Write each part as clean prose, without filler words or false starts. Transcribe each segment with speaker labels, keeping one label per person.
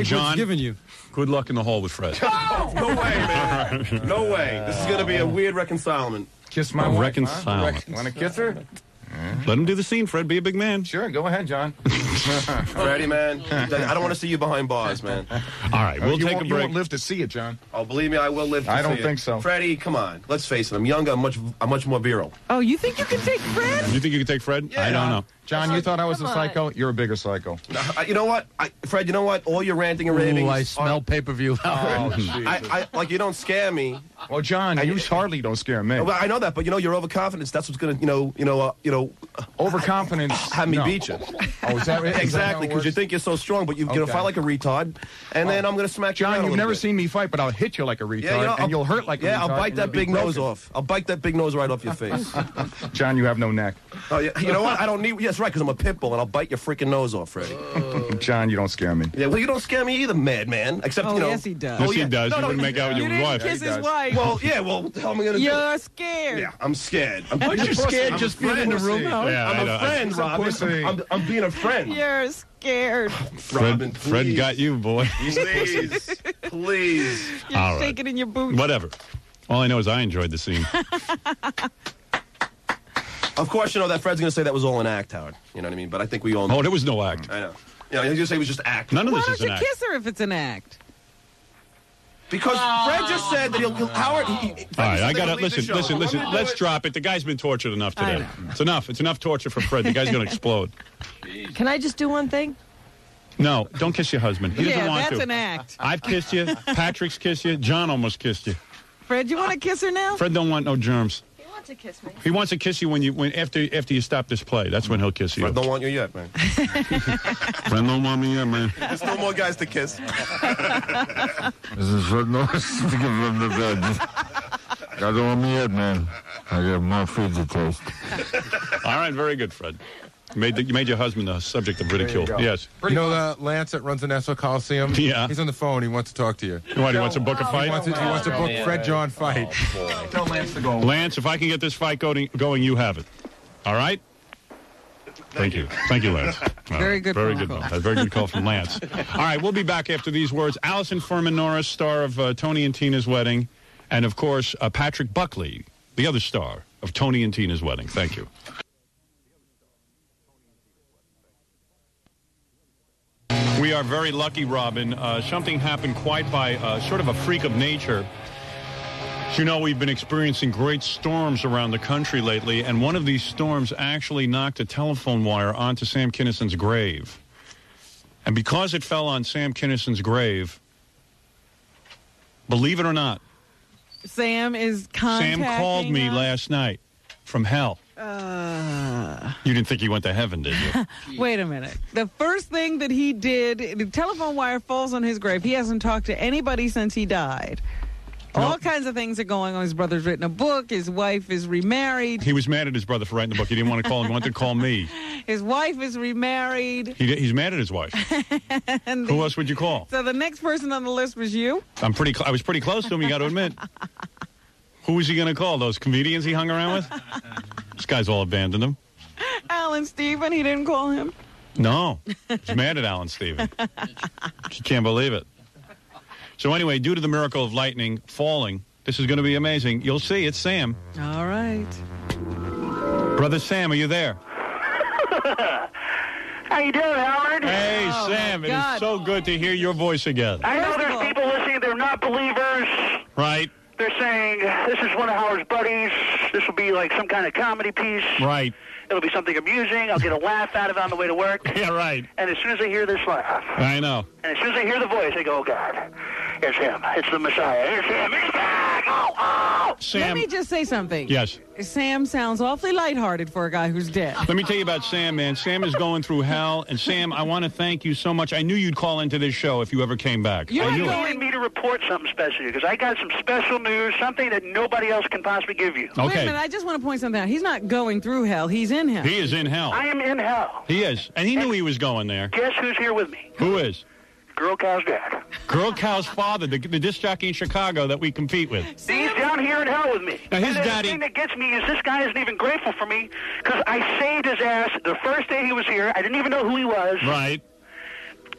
Speaker 1: Take what's given you.
Speaker 2: Good luck in the hall with Fred.
Speaker 3: No way, man. No way. This is going to be a weird reconcilement.
Speaker 4: Kiss my wife,
Speaker 2: reconcilement.
Speaker 4: Huh? Want to kiss her?
Speaker 2: Let him do the scene, Fred. Be a big man.
Speaker 4: Sure, go ahead, John.
Speaker 3: Freddie, man. I don't want to see you behind bars, man.
Speaker 2: All right, we'll take a break.
Speaker 4: You won't live to see it, John.
Speaker 3: Oh, believe me, I will live to see it.
Speaker 4: I don't think so.
Speaker 3: Freddie, come on. Let's face it. I'm younger. I'm much more virile.
Speaker 5: Oh, you think you can take Fred?
Speaker 2: You think you can take Fred?
Speaker 3: Yeah.
Speaker 2: I don't know.
Speaker 4: John, you thought I was a psycho? You're a bigger psycho.
Speaker 3: You know what? Fred, you know what? All your ranting and raving.
Speaker 1: Ooh, I smell pay-per-view.
Speaker 3: I like, you don't scare me.
Speaker 4: Well, John, you hardly don't scare me.
Speaker 3: Well, I know that, but your overconfidence, that's what's going to,
Speaker 4: overconfidence.
Speaker 3: Have me beat you.
Speaker 4: Oh, is that it?
Speaker 3: Exactly, because you think you're so strong, but you're going to fight like a retard, and then I'm going to smack you around.
Speaker 4: John, you've never seen me fight, but I'll hit you like a retard, and you'll hurt like a retard.
Speaker 3: Yeah, I'll bite that big nose off. I'll bite that big nose right off your face.
Speaker 4: John, you have no neck.
Speaker 3: Oh, yeah. You know what? I don't need... Yes, right, because I'm a pit bull, and I'll bite your freaking nose off, Freddie.
Speaker 4: John, you don't scare me.
Speaker 3: Yeah, well, you don't scare me either, madman. Except,
Speaker 5: yes, he does.
Speaker 2: Yes, he does. You wouldn't make out with your wife.
Speaker 5: Kiss his wife.
Speaker 3: Well, yeah, well, what the hell am I going to do?
Speaker 5: You're scared.
Speaker 3: Yeah, I'm scared.
Speaker 1: Aren't you scared just being in the room?
Speaker 2: Yeah,
Speaker 3: I'm a friend, Robin. I'm being a friend.
Speaker 5: You're scared.
Speaker 3: Robin,
Speaker 2: Fred got you, boy.
Speaker 3: Please. Please.
Speaker 5: You're shaking in your boots.
Speaker 2: Whatever. All I know is I enjoyed the scene.
Speaker 3: Of course, you know that Fred's going to say that was all an act, Howard. You know what I mean? But I think we all know.
Speaker 2: Oh, there was no act.
Speaker 3: I know. You know, he's going to say it was just act.
Speaker 2: None of
Speaker 5: Why
Speaker 2: this
Speaker 5: don't
Speaker 2: is an
Speaker 5: you
Speaker 2: act.
Speaker 5: kiss her if it's an act?
Speaker 3: Because Fred just said that Howard...
Speaker 2: All right, I got to... Listen. Let's drop it. The guy's been tortured enough today. It's enough. It's enough torture for Fred. The guy's going to explode.
Speaker 6: Can I just do one thing?
Speaker 2: No, don't kiss your husband. He doesn't want to.
Speaker 5: That's an act.
Speaker 2: I've kissed you. Patrick's kissed you. John almost kissed you.
Speaker 5: Fred, you want to kiss her now?
Speaker 2: Fred don't want no germs.
Speaker 6: He wants to kiss me.
Speaker 2: He wants to kiss you after you stop this play. That's when he'll kiss you.
Speaker 3: Fred don't want you yet, man.
Speaker 2: Fred don't want me yet, man.
Speaker 3: There's no more guys to kiss.
Speaker 7: This is Fred Norris speaking from the bed. I don't want me yet, man. I got more food to taste.
Speaker 2: All right, very good, Fred. You made your husband the subject of ridicule. Yes.
Speaker 1: You know Lance that runs the Nassau Coliseum?
Speaker 2: Yeah.
Speaker 1: He's on the phone. He wants to talk to you.
Speaker 2: What, he wants to book a fight?
Speaker 1: He wants to book Fred John fight.
Speaker 4: Tell Lance to go.
Speaker 2: Lance, if I can get this fight going, you have it. All right? Thank you. Thank you, Lance.
Speaker 5: Very good
Speaker 2: Very
Speaker 5: phone
Speaker 2: good.
Speaker 5: call.
Speaker 2: A very good call from Lance. All right, we'll be back after these words. Allison Fuhrman Norris, star of Tony and Tina's Wedding, and, of course, Patrick Buckley, the other star of Tony and Tina's Wedding. Thank you. We are very lucky, Robin. Something happened quite by sort of a freak of nature. As you know, we've been experiencing great storms around the country lately, and one of these storms actually knocked a telephone wire onto Sam Kinison's grave. And because it fell on Sam Kinison's grave, believe it or not,
Speaker 5: Sam is contacting
Speaker 2: Sam called me
Speaker 5: us?
Speaker 2: last night from hell. You didn't think he went to heaven, did you?
Speaker 5: Wait a minute. The first thing that he did, the telephone wire falls on his grave. He hasn't talked to anybody since he died. All kinds of things are going on. His brother's written a book. His wife is remarried.
Speaker 2: He was mad at his brother for writing the book. He didn't want to call him. He wanted to call me.
Speaker 5: His wife is remarried.
Speaker 2: He's mad at his wife. Who else would you call?
Speaker 5: So the next person on the list was you?
Speaker 2: I was pretty close to him, you got to admit. Who was he going to call? Those comedians he hung around with? This guy's all abandoned him.
Speaker 5: Alan Stephen, he didn't call him?
Speaker 2: No. He's mad at Alan Stephen. She can't believe it. So anyway, due to the miracle of lightning falling, this is going to be amazing. You'll see, it's Sam.
Speaker 5: All right.
Speaker 2: Brother Sam, are you there?
Speaker 8: How you doing, Howard?
Speaker 2: Hey, Sam, it is so good to hear your voice again.
Speaker 8: I know there's people listening, they're not believers.
Speaker 2: Right.
Speaker 8: They're saying, this is one of Howard's buddies. This will be like some kind of comedy piece.
Speaker 2: Right.
Speaker 8: It'll be something amusing. I'll get a laugh out of it on the way to work.
Speaker 2: Yeah, right.
Speaker 8: And as soon as I hear this laugh.
Speaker 2: I know.
Speaker 8: And as soon as I hear the voice, I go, oh, God. It's him. It's the Messiah. It's him. He's back. Oh, oh.
Speaker 2: Sam.
Speaker 5: Let me just say something.
Speaker 2: Yes.
Speaker 5: Sam sounds awfully lighthearted for a guy who's dead.
Speaker 2: Let me tell you about Sam, man. Sam is going through hell. And, Sam, I want to thank you so much. I knew you'd call into this show if you ever came back.
Speaker 8: You wanted me to report something special because I got some special news, something that nobody else can possibly give you.
Speaker 2: Okay.
Speaker 5: Wait a minute. I just want to point something out. He's not going through hell. He's in hell.
Speaker 2: He is in hell.
Speaker 8: I am in hell.
Speaker 2: He is. And he knew he was going there.
Speaker 8: Guess who's here with me?
Speaker 2: Who is?
Speaker 8: Girl Cow's dad.
Speaker 2: Girl Cow's father, the disc jockey in Chicago that we compete with.
Speaker 8: He's down here in hell with me.
Speaker 2: Now, his
Speaker 8: and
Speaker 2: daddy...
Speaker 8: the thing that gets me is this guy isn't even grateful for me because I saved his ass the first day he was here. I didn't even know who he was.
Speaker 2: Right.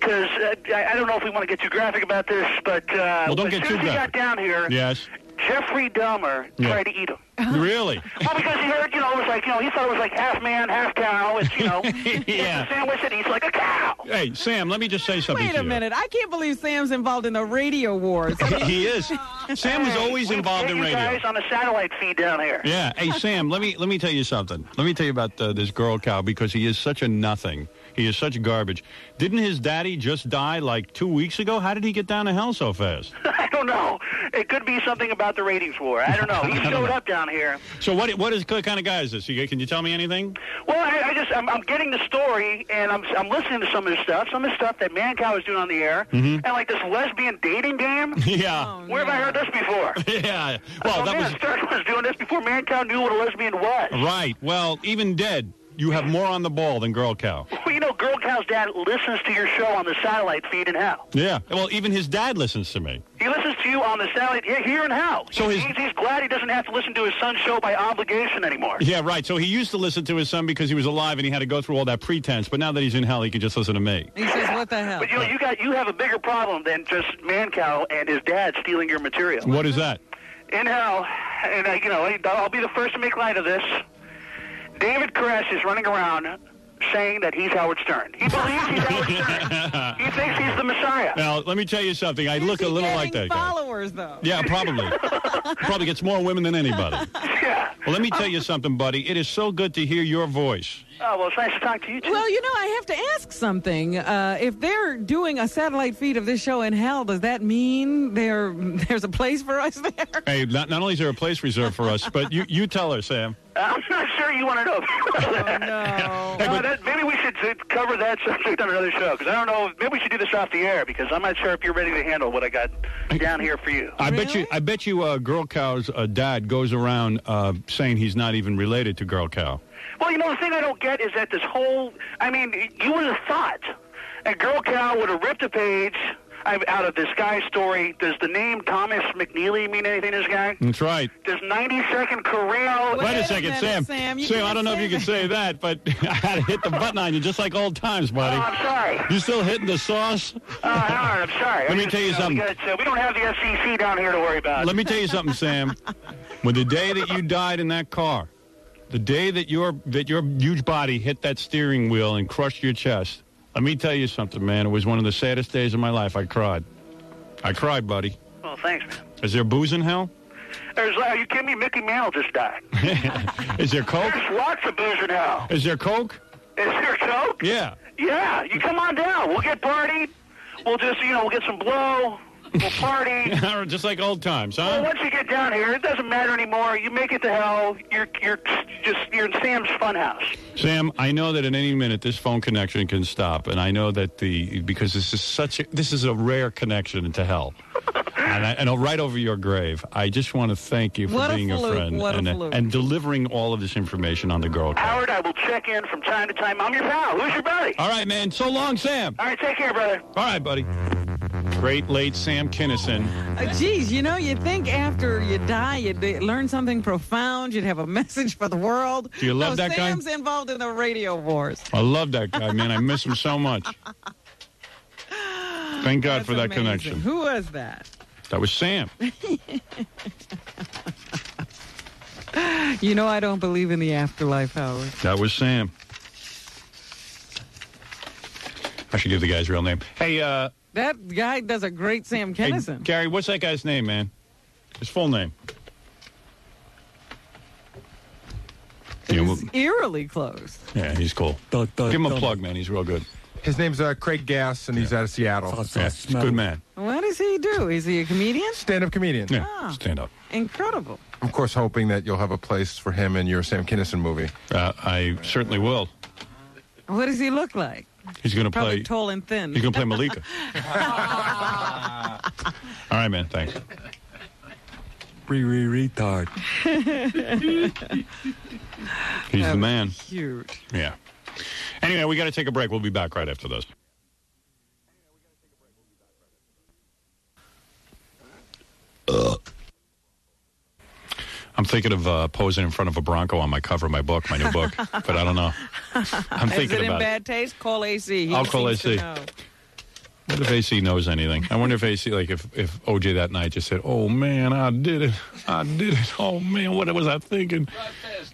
Speaker 8: because I don't know if we want to get too graphic about this, but
Speaker 2: well, don't get
Speaker 8: as
Speaker 2: too
Speaker 8: soon as he got
Speaker 2: graphic.
Speaker 8: down here,
Speaker 2: Yes.
Speaker 8: Jeffrey Dahmer tried to eat him.
Speaker 2: Really?
Speaker 8: Well, because he heard, it was like, he thought it was like half man, half cow. It's,
Speaker 2: Yeah.
Speaker 8: it's a sandwich and he's like a cow.
Speaker 2: Hey, Sam, let me just say something
Speaker 5: Wait
Speaker 2: to
Speaker 5: a
Speaker 2: you.
Speaker 5: minute. I can't believe Sam's involved in the radio wars.
Speaker 2: He is. Sam was always involved in
Speaker 8: You
Speaker 2: radio.
Speaker 8: guys on a satellite feed down here.
Speaker 2: Yeah. Hey, Sam, let me tell you something. Let me tell you about this girl cow, because he is such a nothing. He is such garbage. Didn't his daddy just die like 2 weeks ago? How did he get down to hell so fast?
Speaker 8: I don't know. It could be something about the ratings war. I don't know. He showed up down here.
Speaker 2: So what kind of guy is this? Can you tell me anything?
Speaker 8: Well, I'm getting the story, and I'm listening to some of the stuff that Mancow is doing on the air, and like this lesbian dating game.
Speaker 2: Yeah.
Speaker 8: Where have I heard this before?
Speaker 2: Yeah. Well, that was
Speaker 8: Stuart was doing this before Mancow knew what a lesbian was.
Speaker 2: right. Well, even dead, you have more on the ball than Girl Cow.
Speaker 8: Well, Girl Cow's dad listens to your show on the satellite feed in hell.
Speaker 2: Yeah. Well, even his dad listens to me.
Speaker 8: He listens to you on the satellite here in hell.
Speaker 2: So
Speaker 8: he's glad he doesn't have to listen to his son's show by obligation anymore.
Speaker 2: Yeah, right. So he used to listen to his son because he was alive and he had to go through all that pretense. But now that he's in hell, he can just listen to me.
Speaker 5: He says, what the hell?
Speaker 8: But you have a bigger problem than just Mancow and his dad stealing your material.
Speaker 2: What is that?
Speaker 8: In hell, and I'll be the first to make light of this. David Koresh is running around saying that he's Howard Stern. He believes he's Howard Stern. He thinks he's the Messiah.
Speaker 2: Now, let me tell you something. I look a little like that guy.
Speaker 5: Followers, though.
Speaker 2: Yeah, probably. Probably gets more women than anybody.
Speaker 8: Yeah.
Speaker 2: Well, let me tell you something, buddy. It is so good to hear your voice.
Speaker 8: Oh, well, it's nice to talk to you, too.
Speaker 5: Well, I have to ask something. If they're doing a satellite feed of this show in hell, does that mean there's a place for us there?
Speaker 2: Hey, not only is there a place reserved for us, but you tell her, Sam.
Speaker 8: I'm not sure you want to know.
Speaker 5: No.
Speaker 2: Hey,
Speaker 8: Maybe we should cover that subject on another show, because I don't know. Maybe we should do this off the air, because I'm not sure if you're ready to handle what I got down here for you.
Speaker 2: I bet you Girl Cow's dad goes around saying he's not even related to Girl Cow.
Speaker 8: Well, the thing I don't get is that this whole, you would have thought a Girl Cow would have ripped a page out of this guy's story. Does the name Thomas McNeely mean anything to this guy?
Speaker 2: That's right.
Speaker 8: Does 90-second career...
Speaker 2: Wait a second,
Speaker 5: minute,
Speaker 2: Sam.
Speaker 5: Sam,
Speaker 2: I don't know if you can say that, but I had to hit the button on you just like old times, buddy.
Speaker 8: Oh, I'm sorry.
Speaker 2: You still hitting the sauce?
Speaker 8: All right, I'm sorry.
Speaker 2: Let me tell you something.
Speaker 8: We don't have the SEC down here to worry about.
Speaker 2: Let me tell you something, Sam. When the day that you died in that car, the day that your huge body hit that steering wheel and crushed your chest, let me tell you something, man. It was one of the saddest days of my life. I cried. I cried, buddy.
Speaker 8: Well, thanks, man.
Speaker 2: Is there booze in hell?
Speaker 8: Are you kidding me? Mickey Mantle just died.
Speaker 2: Is there Coke?
Speaker 8: There's lots of booze in hell.
Speaker 2: Is there Coke?
Speaker 8: Is there Coke?
Speaker 2: Yeah.
Speaker 8: Yeah, you come on down. We'll get partied. We'll just, we'll get some blow. We'll party.
Speaker 2: Just like old times, huh?
Speaker 8: Well, once you get down here, it doesn't matter anymore. You make it to hell. You're in Sam's funhouse.
Speaker 2: Sam, I know that at any minute this phone connection can stop, and I know that because this is a rare connection to hell, and right over your grave. I just want to thank you for being a friend and delivering all of this information on the Girl Cow.
Speaker 8: Howard, I will check in from time to time. I'm your pal. Who's your buddy?
Speaker 2: All right, man. So long, Sam.
Speaker 8: All right, take care, brother.
Speaker 2: All right, buddy. Great late Sam Kinison.
Speaker 5: Geez, you'd think after you die, you'd learn something profound. You'd have a message for the world.
Speaker 2: Do you love that guy?
Speaker 5: Sam's involved in the radio wars.
Speaker 2: I love that guy, man. I miss him so much. Thank God
Speaker 5: That's
Speaker 2: for that
Speaker 5: amazing.
Speaker 2: connection.
Speaker 5: Who was that?
Speaker 2: That was Sam.
Speaker 5: I don't believe in the afterlife, Howard.
Speaker 2: That was Sam. I should give the guy's real name. Hey,
Speaker 5: that guy does a great Sam Kinison.
Speaker 2: Hey, Gary, what's that guy's name, man? His full name.
Speaker 5: It's eerily close.
Speaker 2: Yeah, he's cool. Give him a plug, man. He's real good.
Speaker 1: His name's Craig Gass, and he's out of Seattle.
Speaker 2: Yeah, he's a good man.
Speaker 5: What does he do? Is he a comedian?
Speaker 1: Stand-up comedian.
Speaker 2: Yeah, stand up.
Speaker 5: Incredible.
Speaker 1: Of course, hoping that you'll have a place for him in your Sam Kinison movie.
Speaker 2: I certainly will.
Speaker 5: What does he look like?
Speaker 2: He's going to play...
Speaker 5: Probably tall and thin.
Speaker 2: He's going to play Malika. All right, man. Thanks.
Speaker 7: Retard.
Speaker 2: He's the man.
Speaker 5: Cute.
Speaker 2: Yeah. Anyway, we got to take a break. We'll be back right after this. I'm thinking of posing in front of a Bronco on my cover of my book, my new book, but I don't know. I'm thinking
Speaker 5: Is it in
Speaker 2: about
Speaker 5: bad taste? Call AC.
Speaker 2: I'll call AC. wonder if AC knows anything. I wonder if AC, like, if OJ that night just said, "Oh man, I did it. Oh man, what was I thinking?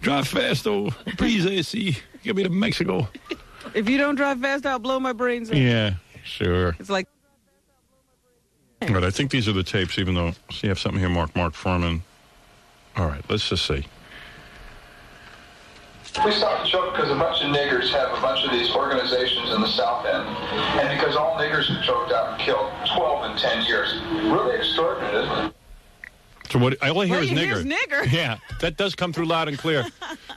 Speaker 2: Drive fast, oh, please, AC, get me to Mexico."
Speaker 5: If you don't drive fast, I'll blow my brains out.
Speaker 2: Yeah, sure.
Speaker 5: It's like.
Speaker 2: But I think these are the tapes, even though, see, you have something here, Mark Fuhrman. All right, let's just see.
Speaker 9: We stopped the choke because a bunch of niggers have a bunch of these organizations in the South End. And because all niggers are choked out and killed 12 in 10 years. Really extraordinary, isn't it?
Speaker 2: So what I only hear is
Speaker 5: here's
Speaker 2: nigger.
Speaker 5: nigger.
Speaker 2: Yeah, that does come through loud and clear.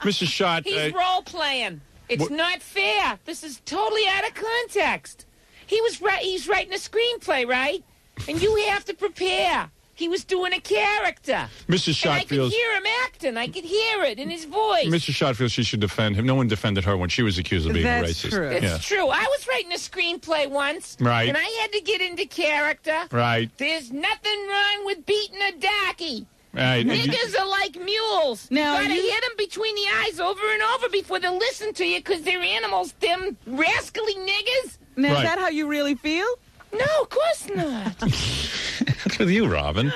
Speaker 2: Mrs. Schott.
Speaker 10: He's role-playing. It's not fair. This is totally out of context. He's writing a screenplay, right? And you have to prepare. He was doing a character.
Speaker 2: Mrs. Schott feels...
Speaker 10: I could hear him acting. I could hear it in his voice.
Speaker 2: Mrs. Schott feels she should defend him. No one defended her when she was accused of being a racist.
Speaker 5: True.
Speaker 10: It's true. I was writing a screenplay once.
Speaker 2: Right.
Speaker 10: And I had to get into character.
Speaker 2: Right.
Speaker 10: There's nothing wrong with beating a darky.
Speaker 2: Right.
Speaker 10: Niggers are like mules.
Speaker 5: Now,
Speaker 10: you gotta hit them between the eyes over and over before they listen to you because they're animals, them rascally niggers.
Speaker 5: Now, is that how you really feel?
Speaker 10: No, of course not.
Speaker 2: What's with you, Robin?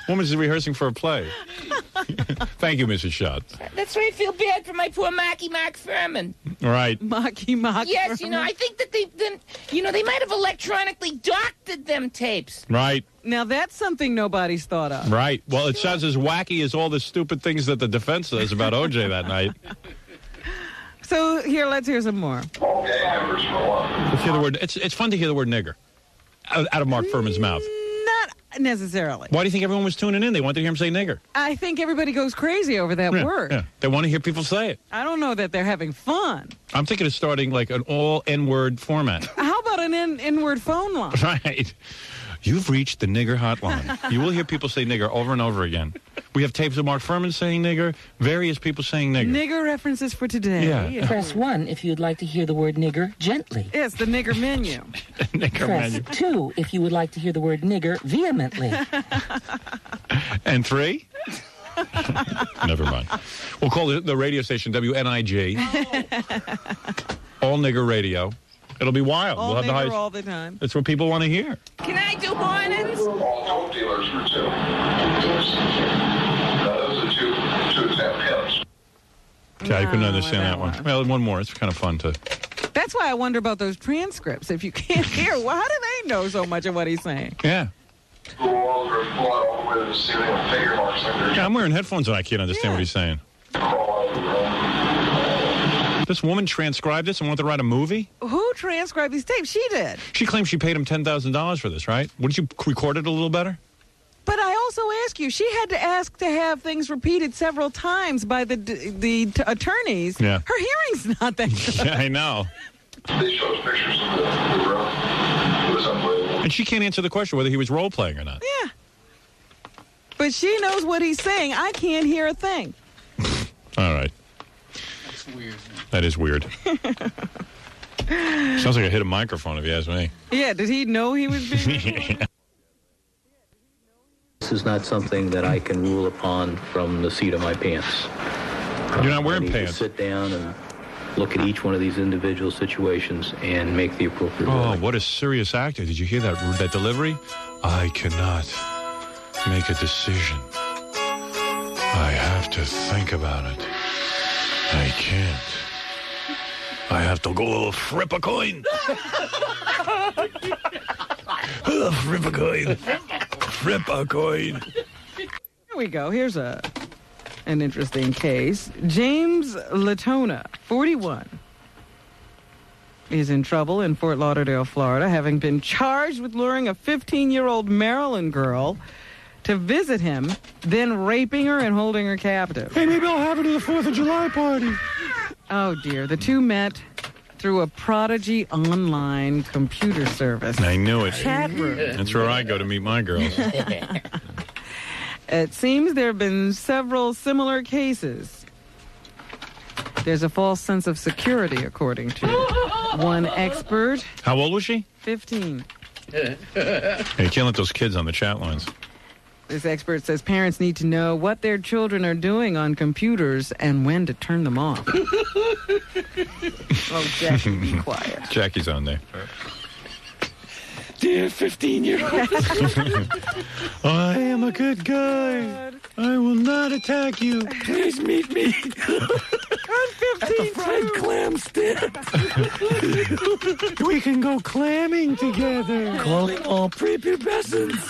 Speaker 2: Woman's rehearsing for a play. Thank you, Mrs. Schott.
Speaker 10: That's why I feel bad for my poor Mark Fuhrman.
Speaker 2: Right.
Speaker 5: Mark.
Speaker 10: Yes, I think that they might have electronically doctored them tapes.
Speaker 2: Right.
Speaker 5: Now, that's something nobody's thought of.
Speaker 2: Right. Well, it sounds as wacky as all the stupid things that the defense says about OJ that night.
Speaker 5: So, here, let's hear some more.
Speaker 2: Let's hear the word. It's fun to hear the word nigger out of Mark Fuhrman's mouth.
Speaker 5: Not necessarily.
Speaker 2: Why do you think everyone was tuning in? They wanted to hear him say nigger.
Speaker 5: I think everybody goes crazy over that word.
Speaker 2: Yeah. They want to hear people say it.
Speaker 5: I don't know that they're having fun.
Speaker 2: I'm thinking of starting like an all N-word format.
Speaker 5: How about an N-word phone line?
Speaker 2: Right. You've reached the nigger hotline. You will hear people say nigger over and over again. We have tapes of Mark Fuhrman saying nigger, various people saying nigger.
Speaker 5: Nigger references for today.
Speaker 2: Yeah.
Speaker 11: Press 1 if you'd like to hear the word nigger gently.
Speaker 5: Yes, the nigger menu.
Speaker 2: Nigger
Speaker 11: Press
Speaker 2: menu.
Speaker 11: 2 if you would like to hear the word nigger vehemently.
Speaker 2: And 3? Never mind. We'll call the radio station WNIG. All Nigger Radio. It'll be wild.
Speaker 5: All
Speaker 2: we'll have
Speaker 5: nigger all the time.
Speaker 2: That's what people want to hear.
Speaker 10: Can I do mornings?
Speaker 9: All dope dealers were too. Those are two exempt pimps.
Speaker 2: Yeah, I couldn't understand that one. Well, one more. It's kind of fun to...
Speaker 5: That's why I wonder about those transcripts. If you can't hear, well, how do they know so much of what he's saying?
Speaker 2: Yeah.
Speaker 9: All over blood all the way to the ceiling with finger marks like they're...
Speaker 2: Yeah, I'm wearing headphones and I can't understand what he's saying. This woman transcribed this and wanted to write a movie?
Speaker 5: Who transcribed these tapes? She did.
Speaker 2: She claims she paid him $10,000 for this, right? Wouldn't you record it a little better?
Speaker 5: But I also ask you, she had to ask to have things repeated several times by the attorneys.
Speaker 2: Yeah.
Speaker 5: Her hearing's not that good.
Speaker 2: Yeah, I know.
Speaker 9: They showed us pictures of the room. It was unbelievable.
Speaker 2: And she can't answer the question whether he was role-playing or not.
Speaker 5: Yeah. But she knows what he's saying. I can't hear a thing.
Speaker 2: All right.
Speaker 4: That's weird.
Speaker 2: That is weird. Sounds like I hit a microphone, if you ask me.
Speaker 5: Yeah, did he know he was being recorded?
Speaker 12: This is not something that I can rule upon from the seat of my pants.
Speaker 2: You're not wearing
Speaker 12: I need
Speaker 2: pants.
Speaker 12: to sit down and look at each one of these individual situations and make the appropriate ruling.
Speaker 2: What a serious actor. Did you hear that delivery? I cannot make a decision. I have to think about it. I can't. I have to go flip a coin. Flip a coin. Flip a coin.
Speaker 5: Here we go. Here's an interesting case. James Latona, 41, is in trouble in Fort Lauderdale, Florida, having been charged with luring a 15-year-old Maryland girl to visit him, then raping her and holding her captive.
Speaker 2: Hey, maybe I'll have it at the 4th of July party.
Speaker 5: Oh, dear. The two met through a Prodigy online computer service.
Speaker 2: I knew it.
Speaker 5: Chat room.
Speaker 2: That's where I go to meet my girls.
Speaker 5: It seems there have been several similar cases. There's a false sense of security, according to one expert.
Speaker 2: How old was she?
Speaker 5: 15.
Speaker 2: Hey, you can't let those kids on the chat lines.
Speaker 5: This expert says parents need to know what their children are doing on computers and when to turn them off. Oh, Jackie, be quiet.
Speaker 2: Jackie's on there.
Speaker 13: dear 15-year-old.
Speaker 2: I am a good guy. I will not attack you.
Speaker 13: Please meet me at the fried clam stand.
Speaker 2: We can go clamming together.
Speaker 13: Calling all prepubescents.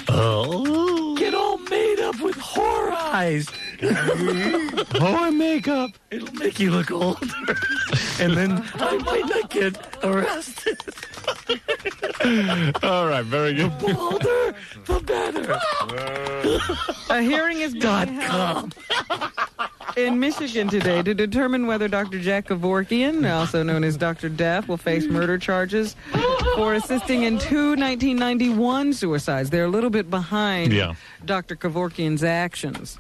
Speaker 2: Oh.
Speaker 13: Get all made up with whore eyes.
Speaker 2: Whore makeup.
Speaker 13: It'll make you look older. And then I might not get arrested.
Speaker 2: All right, very good.
Speaker 13: The older, the better.
Speaker 5: A hearing is being held in Michigan today to determine whether Dr. Jack Kevorkian, also known as Dr. Death, will face murder charges for assisting in 2 1991 suicides. They're a little bit behind Dr. Kevorkian's actions.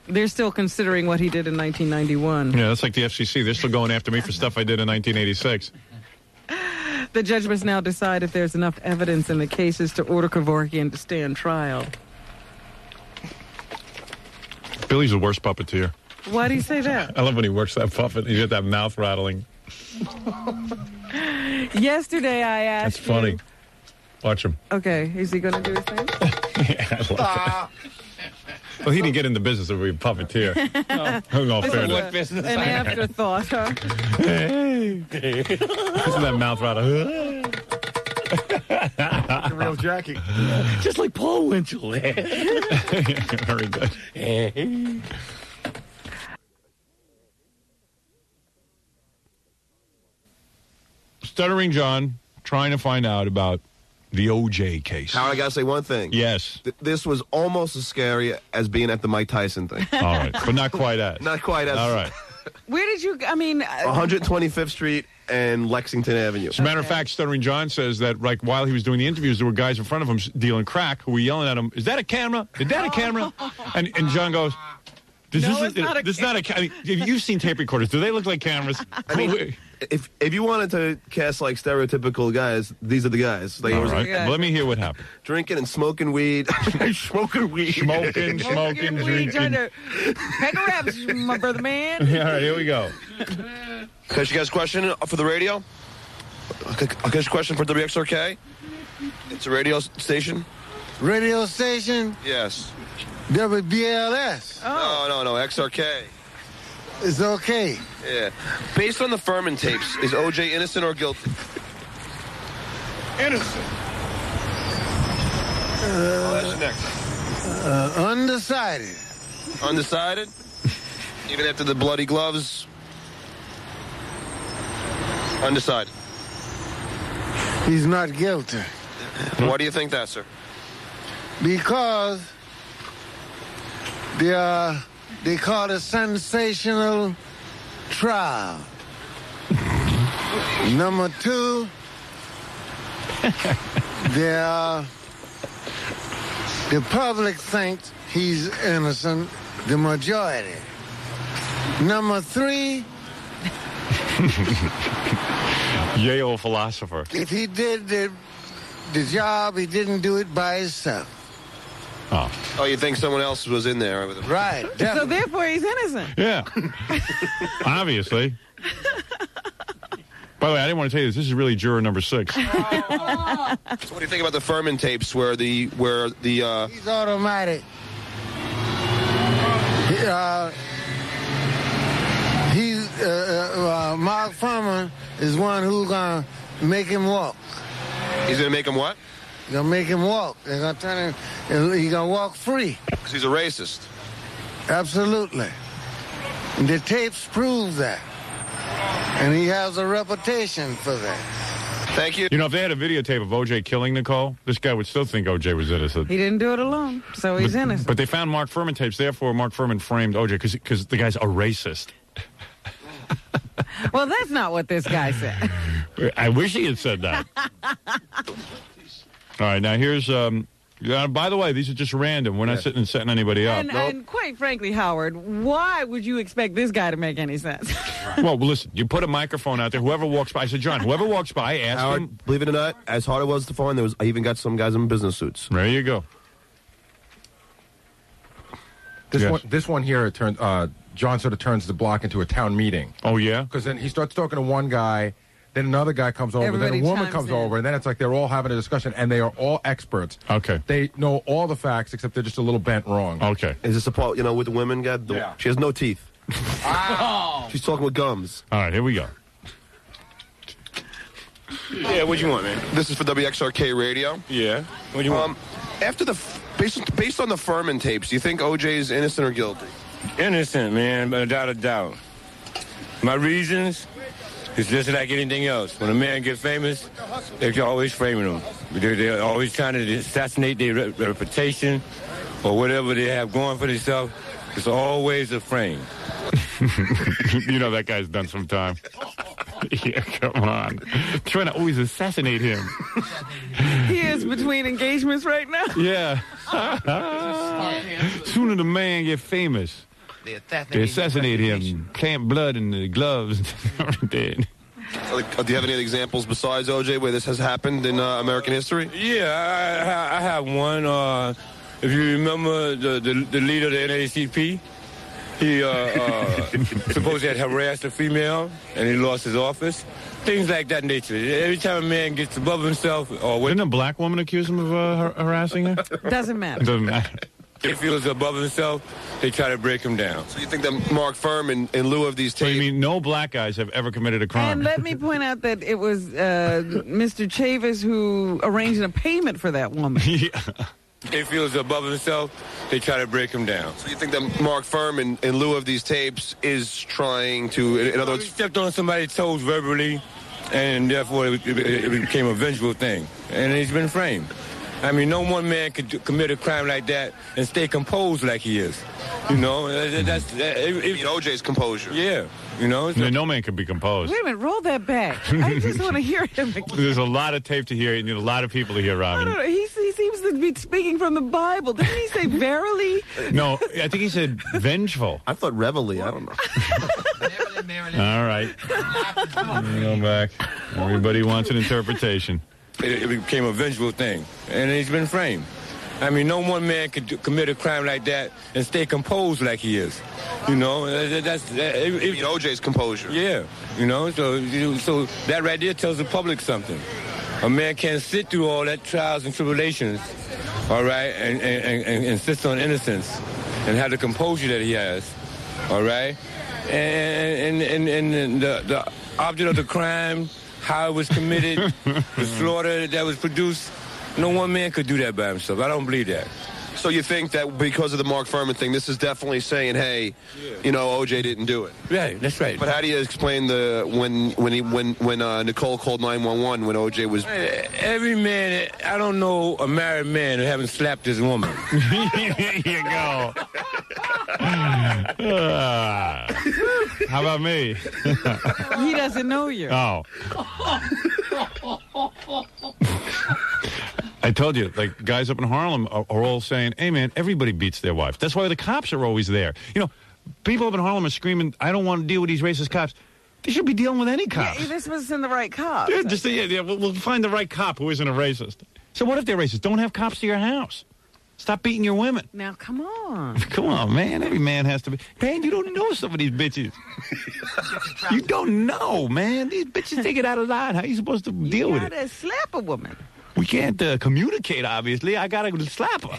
Speaker 5: They're still considering what he did in 1991.
Speaker 2: Yeah, that's like the FCC. They're still going after me for stuff I did in 1986.
Speaker 5: The judge must now decide if there's enough evidence in the cases to order Kevorkian to stand trial.
Speaker 2: Billy's the worst puppeteer.
Speaker 5: Why do you say that?
Speaker 2: I love when he works that puppet. He's got that mouth rattling.
Speaker 5: Yesterday I asked
Speaker 2: That's funny. Watch him.
Speaker 5: Okay, is he going to do his thing?
Speaker 2: Yeah, I love that. Well, he didn't get in the business of being a puppeteer. No fairness.
Speaker 5: An afterthought, huh?
Speaker 2: Hey. Isn't that mouth rattle?
Speaker 4: Like a real Jackie.
Speaker 13: Just like Paul Winchell.
Speaker 2: Very good. Stuttering John trying to find out about the OJ case.
Speaker 3: Howard, I got to say one thing.
Speaker 2: Yes.
Speaker 3: This was almost as scary as being at the Mike Tyson thing.
Speaker 2: All right. But not quite as.
Speaker 3: Not quite as.
Speaker 2: All right.
Speaker 5: Where did you,
Speaker 3: 125th Street and Lexington Avenue.
Speaker 2: As a matter of fact, Stuttering John says that like while he was doing the interviews, there were guys in front of him dealing crack who were yelling at him, "Is that a camera? Is that a camera?" And John goes, This is not a camera. You've seen tape recorders. Do they look like cameras?
Speaker 3: I mean, if you wanted to cast like stereotypical guys, these are the guys. Like,
Speaker 2: all right. Let me hear what happened.
Speaker 3: Drinking and smoking weed.
Speaker 2: Smoking weed. Smoking, drinking.
Speaker 5: Trying to pack a raps, my brother man.
Speaker 2: All right, here we go.
Speaker 3: Can I ask you guys a question for the radio? Can I ask you a question for WXRK? It's a radio station.
Speaker 14: Radio station?
Speaker 3: Yes.
Speaker 14: WBLS.
Speaker 3: Oh. No, XRK.
Speaker 14: It's okay.
Speaker 3: Yeah. Based on the Fuhrman tapes, is OJ innocent or guilty?
Speaker 2: Innocent.
Speaker 3: That's next.
Speaker 14: Undecided.
Speaker 3: Undecided? Even after the bloody gloves? Undecided.
Speaker 14: He's not guilty.
Speaker 3: Why do you think that, sir?
Speaker 14: Because they call it sensational trial. Number two, the public thinks he's innocent, the majority. Number three,
Speaker 2: Yale philosopher.
Speaker 14: if he did the job, he didn't do it by himself.
Speaker 3: Oh, you think someone else was in there with him?
Speaker 14: Right.
Speaker 5: So therefore he's innocent.
Speaker 2: Yeah. Obviously. By the way, I didn't want to tell you this. This is really juror number 6.
Speaker 3: So what do you think about the Fuhrman tapes where the
Speaker 14: He's automatic. Mark Fuhrman is one who's gonna make him walk.
Speaker 3: He's gonna make him what?
Speaker 14: He's gonna make him walk. They're gonna turn him. He's gonna walk free.
Speaker 3: Because he's a racist.
Speaker 14: Absolutely. And the tapes prove that, and he has a reputation for that.
Speaker 3: Thank you.
Speaker 2: You know, if they had a videotape of O.J. killing Nicole, this guy would still think O.J. was innocent.
Speaker 5: He didn't do it alone, so he's innocent.
Speaker 2: But they found Mark Fuhrman tapes, therefore Mark Fuhrman framed O.J. because the guy's a racist.
Speaker 5: Well, that's not what this guy said.
Speaker 2: I wish he had said that. All right, now here's... by the way, these are just random. We're not sitting and setting anybody up.
Speaker 5: And quite frankly, Howard, why would you expect this guy to make any sense?
Speaker 2: Well, listen, you put a microphone out there. Whoever walks by, I said, John, whoever walks by, ask
Speaker 3: Howard,
Speaker 2: him.
Speaker 3: believe it or not, as hard it was to find, I even got some guys in business suits.
Speaker 2: There you go.
Speaker 1: This one here, it turns, John sort of turns the block into a town meeting.
Speaker 2: Oh, yeah?
Speaker 1: Because then he starts talking to one guy, then another guy comes over, then
Speaker 5: Everybody
Speaker 1: a woman
Speaker 5: chimes
Speaker 1: comes
Speaker 5: in.
Speaker 1: over, and then it's like they're all having a discussion, and they are all experts.
Speaker 2: Okay.
Speaker 1: They know all the facts, except they're just a little bent wrong.
Speaker 2: Okay.
Speaker 3: Is this a part, with the women?
Speaker 1: Yeah.
Speaker 3: She has no teeth.
Speaker 13: Oh.
Speaker 3: She's talking with gums.
Speaker 2: All right, here we go.
Speaker 3: Yeah, what do you want, man? This is for WXRK Radio.
Speaker 15: Yeah. What do you want?
Speaker 3: After based on the Fuhrman tapes, do you think OJ is innocent or guilty?
Speaker 15: Innocent, man, without a doubt. My reasons is just like anything else. When a man gets famous, they're always framing him. They're always trying to assassinate their reputation or whatever they have going for themselves. It's always a frame.
Speaker 2: You know that guy's done some time. Yeah, come on. Trying to always assassinate him.
Speaker 5: He is between engagements right now.
Speaker 2: Yeah. Sooner the man get famous, they assassinate him. Clamp blood in the gloves. Dead.
Speaker 3: Do you have any examples besides OJ where this has happened in American history?
Speaker 15: Yeah, I have one. If you remember the leader of the NAACP, he supposedly had harassed a female and he lost his office. Things like that nature. Every time a man gets above himself,
Speaker 2: Didn't a black woman accuse him of harassing her?
Speaker 5: Doesn't matter.
Speaker 2: It doesn't matter.
Speaker 15: He feels above himself, they try to break him down.
Speaker 3: So you think that Mark Fuhrman, in lieu of these tapes...
Speaker 2: So you mean no black guys have ever committed a crime?
Speaker 5: And let me point out that it was Mr. Chavis who arranged a payment for that woman.
Speaker 2: Yeah.
Speaker 15: He feels above himself, they try to break him down.
Speaker 3: So you think that Mark Fuhrman, in lieu of these tapes, is trying to... In other words...
Speaker 15: He stepped on somebody's toes verbally, and therefore it became a vengeful thing. And he's been framed. I mean, no one man could commit a crime like that and stay composed like he is. You know,
Speaker 3: OJ's composure.
Speaker 15: Yeah,
Speaker 2: No man could be composed.
Speaker 5: Wait a minute, roll that back. I just want to hear him again.
Speaker 2: There's a lot of tape to hear, and a lot of people to hear, Robin.
Speaker 5: I don't know. He seems to be speaking from the Bible. Didn't he say verily?
Speaker 2: No, I think he said vengeful.
Speaker 3: I thought reveille. I don't know.
Speaker 2: All right. Go back. Everybody wants an interpretation.
Speaker 15: It became a vengeful thing, and he's been framed. I mean, no one man could commit a crime like that and stay composed like he is.
Speaker 3: OJ's composure.
Speaker 15: Yeah, so that right there tells the public something. A man can't sit through all that trials and tribulations, all right, and insist on innocence and have the composure that he has, all right, and the object of the crime, how it was committed, the slaughter that was produced. No one man could do that by himself. I don't believe that.
Speaker 3: So you think that because of the Mark Fuhrman thing, this is definitely saying, hey, OJ didn't do it.
Speaker 15: Right, that's right.
Speaker 3: But how do you explain when Nicole called 911 when OJ was...
Speaker 15: Every man, I don't know a married man who haven't slapped his woman.
Speaker 2: Here you go. How about me?
Speaker 5: He doesn't know you.
Speaker 2: Oh. I told you, like, guys up in Harlem are all saying, hey, man, everybody beats their wife. That's why the cops are always there. People up in Harlem are screaming, I don't want to deal with these racist cops. They should be dealing with any cops.
Speaker 5: Yeah, this was send the right cops.
Speaker 2: Yeah, we'll find the right cop who isn't a racist. So what if they're racist? Don't have cops to your house. Stop beating your women.
Speaker 5: Now, come on.
Speaker 2: Come on, man. Every man has to be. Man, you don't know some of these bitches. You don't know, man. These bitches take it out of line. How are you supposed to deal with it?
Speaker 5: You gotta slap a woman.
Speaker 2: We can't communicate, obviously. I gotta slap her.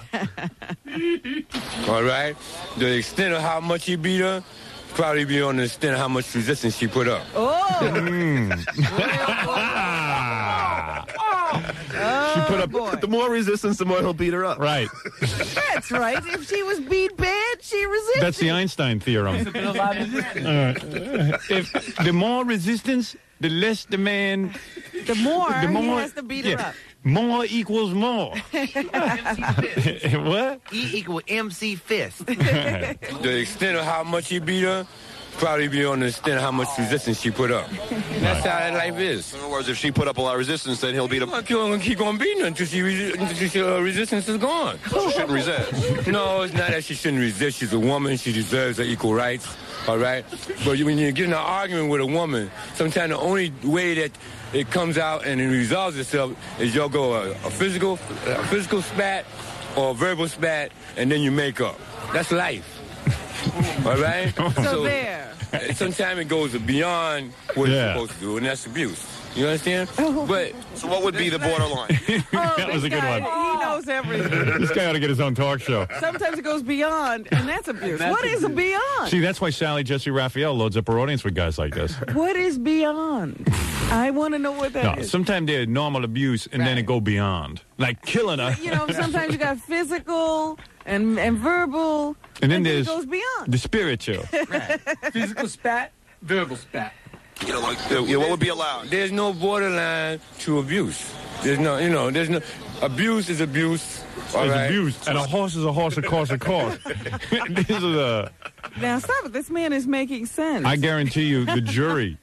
Speaker 15: All right? The extent of how much he beat her probably be on the extent of how much resistance she put up.
Speaker 3: She put up the more resistance, the more he'll beat her up.
Speaker 2: Right.
Speaker 5: That's right. If she was beat bad, she resisted.
Speaker 2: That's the Einstein theorem. If the more resistance, the less the man...
Speaker 5: The more he has to beat her up.
Speaker 2: More equals more. What?
Speaker 16: E equal MC fist.
Speaker 15: The extent of how much he beat her probably be on the extent of how much resistance she put up. That's how that life is.
Speaker 3: In other words, if she put up a lot of resistance, then he'll beat him.
Speaker 15: He's going to keep on beating her until her resistance is gone.
Speaker 3: So she shouldn't resist.
Speaker 15: No, it's not that she shouldn't resist. She's a woman. She deserves her equal rights. All right? But when you get in an argument with a woman, sometimes the only way that it comes out and it resolves itself is you'll go a physical spat or a verbal spat, and then you make up. That's life. All right?
Speaker 5: So there.
Speaker 15: Sometimes it goes beyond what you're supposed to do, and that's abuse. You understand? But
Speaker 3: so what would be the borderline?
Speaker 2: That was a good one.
Speaker 5: He knows everything.
Speaker 2: This guy ought to get his own talk show.
Speaker 5: Sometimes it goes beyond, and that's abuse. What is beyond?
Speaker 2: See, that's why Sally Jesse Raphael loads up her audience with guys like this.
Speaker 5: What is beyond? I want to know what that is.
Speaker 2: Sometimes there's normal abuse, and then it go beyond. Like killing her.
Speaker 5: You know, sometimes you got physical and verbal,
Speaker 2: and then there's
Speaker 5: it goes beyond.
Speaker 2: the spiritual.
Speaker 13: Physical spat, verbal spat.
Speaker 3: You know, like, what would be allowed?
Speaker 15: There's no borderline to abuse. There's no, abuse is abuse. All right?
Speaker 2: Abuse. And a horse is a horse, a course, a course. This is a...
Speaker 5: Now, stop it. This man is making sense.
Speaker 2: I guarantee you the jury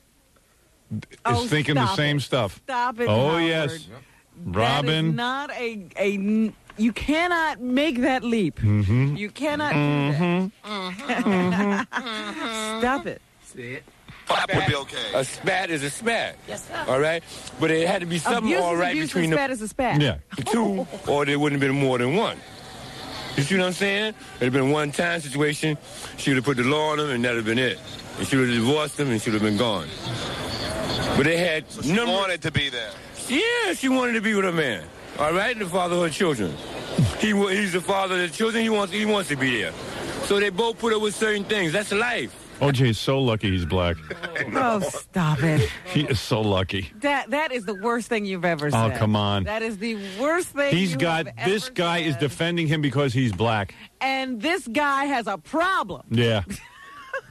Speaker 2: is thinking the same stuff.
Speaker 5: Stop it,
Speaker 2: Oh,
Speaker 5: Howard.
Speaker 2: yes. Robin.
Speaker 5: That is not a... You cannot make that leap.
Speaker 2: Mm-hmm.
Speaker 5: You cannot do that. Stop it.
Speaker 13: See it.
Speaker 3: Flap would be okay.
Speaker 15: A spat is a spat.
Speaker 6: Yes, sir.
Speaker 15: All right? But it had to be something
Speaker 5: Abuse
Speaker 15: all
Speaker 5: is
Speaker 15: right
Speaker 5: abuse
Speaker 15: between
Speaker 5: and spat is a spat.
Speaker 2: Yeah.
Speaker 15: the two, or there wouldn't have been more than one. You see what I'm saying? It'd have been a one-time situation. She would have put the law on him, and that would have been it. And she would have divorced him, and she would have been gone. But they had...
Speaker 3: So she wanted to be there.
Speaker 15: Yeah, she wanted to be with a man. All right? The father of her children. He's the father of the children. He wants to be there. So they both put up with certain things. That's life.
Speaker 2: OJ is so lucky he's black.
Speaker 5: Oh, stop it.
Speaker 2: He is so lucky.
Speaker 5: That is the worst thing you've ever said.
Speaker 2: Oh, come on.
Speaker 5: That is the worst thing
Speaker 2: He's
Speaker 5: you
Speaker 2: got...
Speaker 5: have ever
Speaker 2: This guy is
Speaker 5: said.
Speaker 2: defending him because he's black.
Speaker 5: And this guy has a problem.
Speaker 2: Yeah.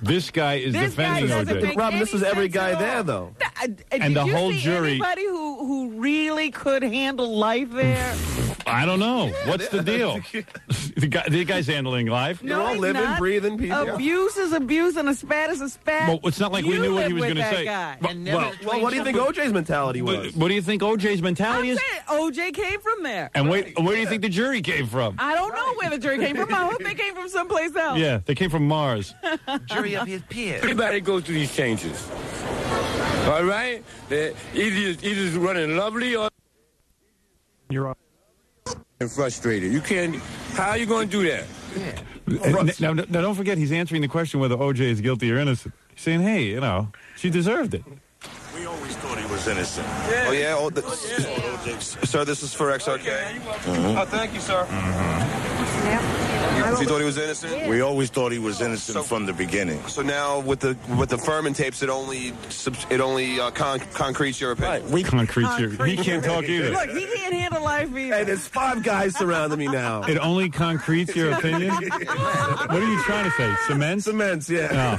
Speaker 2: This guy is
Speaker 5: This guy
Speaker 2: defending
Speaker 5: doesn't
Speaker 2: OJ.
Speaker 5: make
Speaker 17: Robin, this
Speaker 5: any
Speaker 17: was every
Speaker 5: sense
Speaker 17: guy
Speaker 5: at
Speaker 17: there,
Speaker 5: all.
Speaker 17: though.
Speaker 2: And the
Speaker 5: Did you
Speaker 2: whole
Speaker 5: see
Speaker 2: jury-
Speaker 5: anybody who really could handle life there?
Speaker 2: I don't know. What's the deal? the guy's handling life.
Speaker 5: No,
Speaker 17: You're all
Speaker 5: he's
Speaker 17: living,
Speaker 5: not.
Speaker 17: breathing people.
Speaker 5: Abuse is abuse and a spat is a spat.
Speaker 2: Well, it's not like we
Speaker 5: You
Speaker 2: knew what he
Speaker 5: live
Speaker 2: was
Speaker 5: with
Speaker 2: going to
Speaker 5: that
Speaker 2: say.
Speaker 5: guy.
Speaker 17: Well, what do you think OJ's mentality was?
Speaker 2: What do you think OJ's mentality
Speaker 5: I'm
Speaker 2: is?
Speaker 5: saying OJ came from there.
Speaker 2: And where do you think the jury came from?
Speaker 5: I don't know where the jury came from. I hope they came from someplace else.
Speaker 2: Yeah, they came from Mars.
Speaker 16: Jury of his peers.
Speaker 15: Everybody goes through these changes. All right? Either running lovely or
Speaker 2: You're
Speaker 15: and frustrated. You can't... How are you going to do that?
Speaker 2: Now, don't forget, he's answering the question whether OJ is guilty or innocent. He's saying, hey, she deserved it.
Speaker 7: We always thought he was innocent.
Speaker 3: Oh, yeah? Sir, this is for XRK.
Speaker 7: Mm-hmm.
Speaker 3: Oh, thank you, sir. You thought he was innocent?
Speaker 7: We always thought he was innocent from the beginning.
Speaker 3: So now with the Fuhrman tapes, it only concretes your opinion.
Speaker 7: We
Speaker 2: He can't talk either.
Speaker 5: Look, he can't handle life either.
Speaker 17: Hey, there's 5 guys surrounding me now.
Speaker 2: It only concretes your opinion? What are you trying to say? Cement?
Speaker 17: Cements, yeah.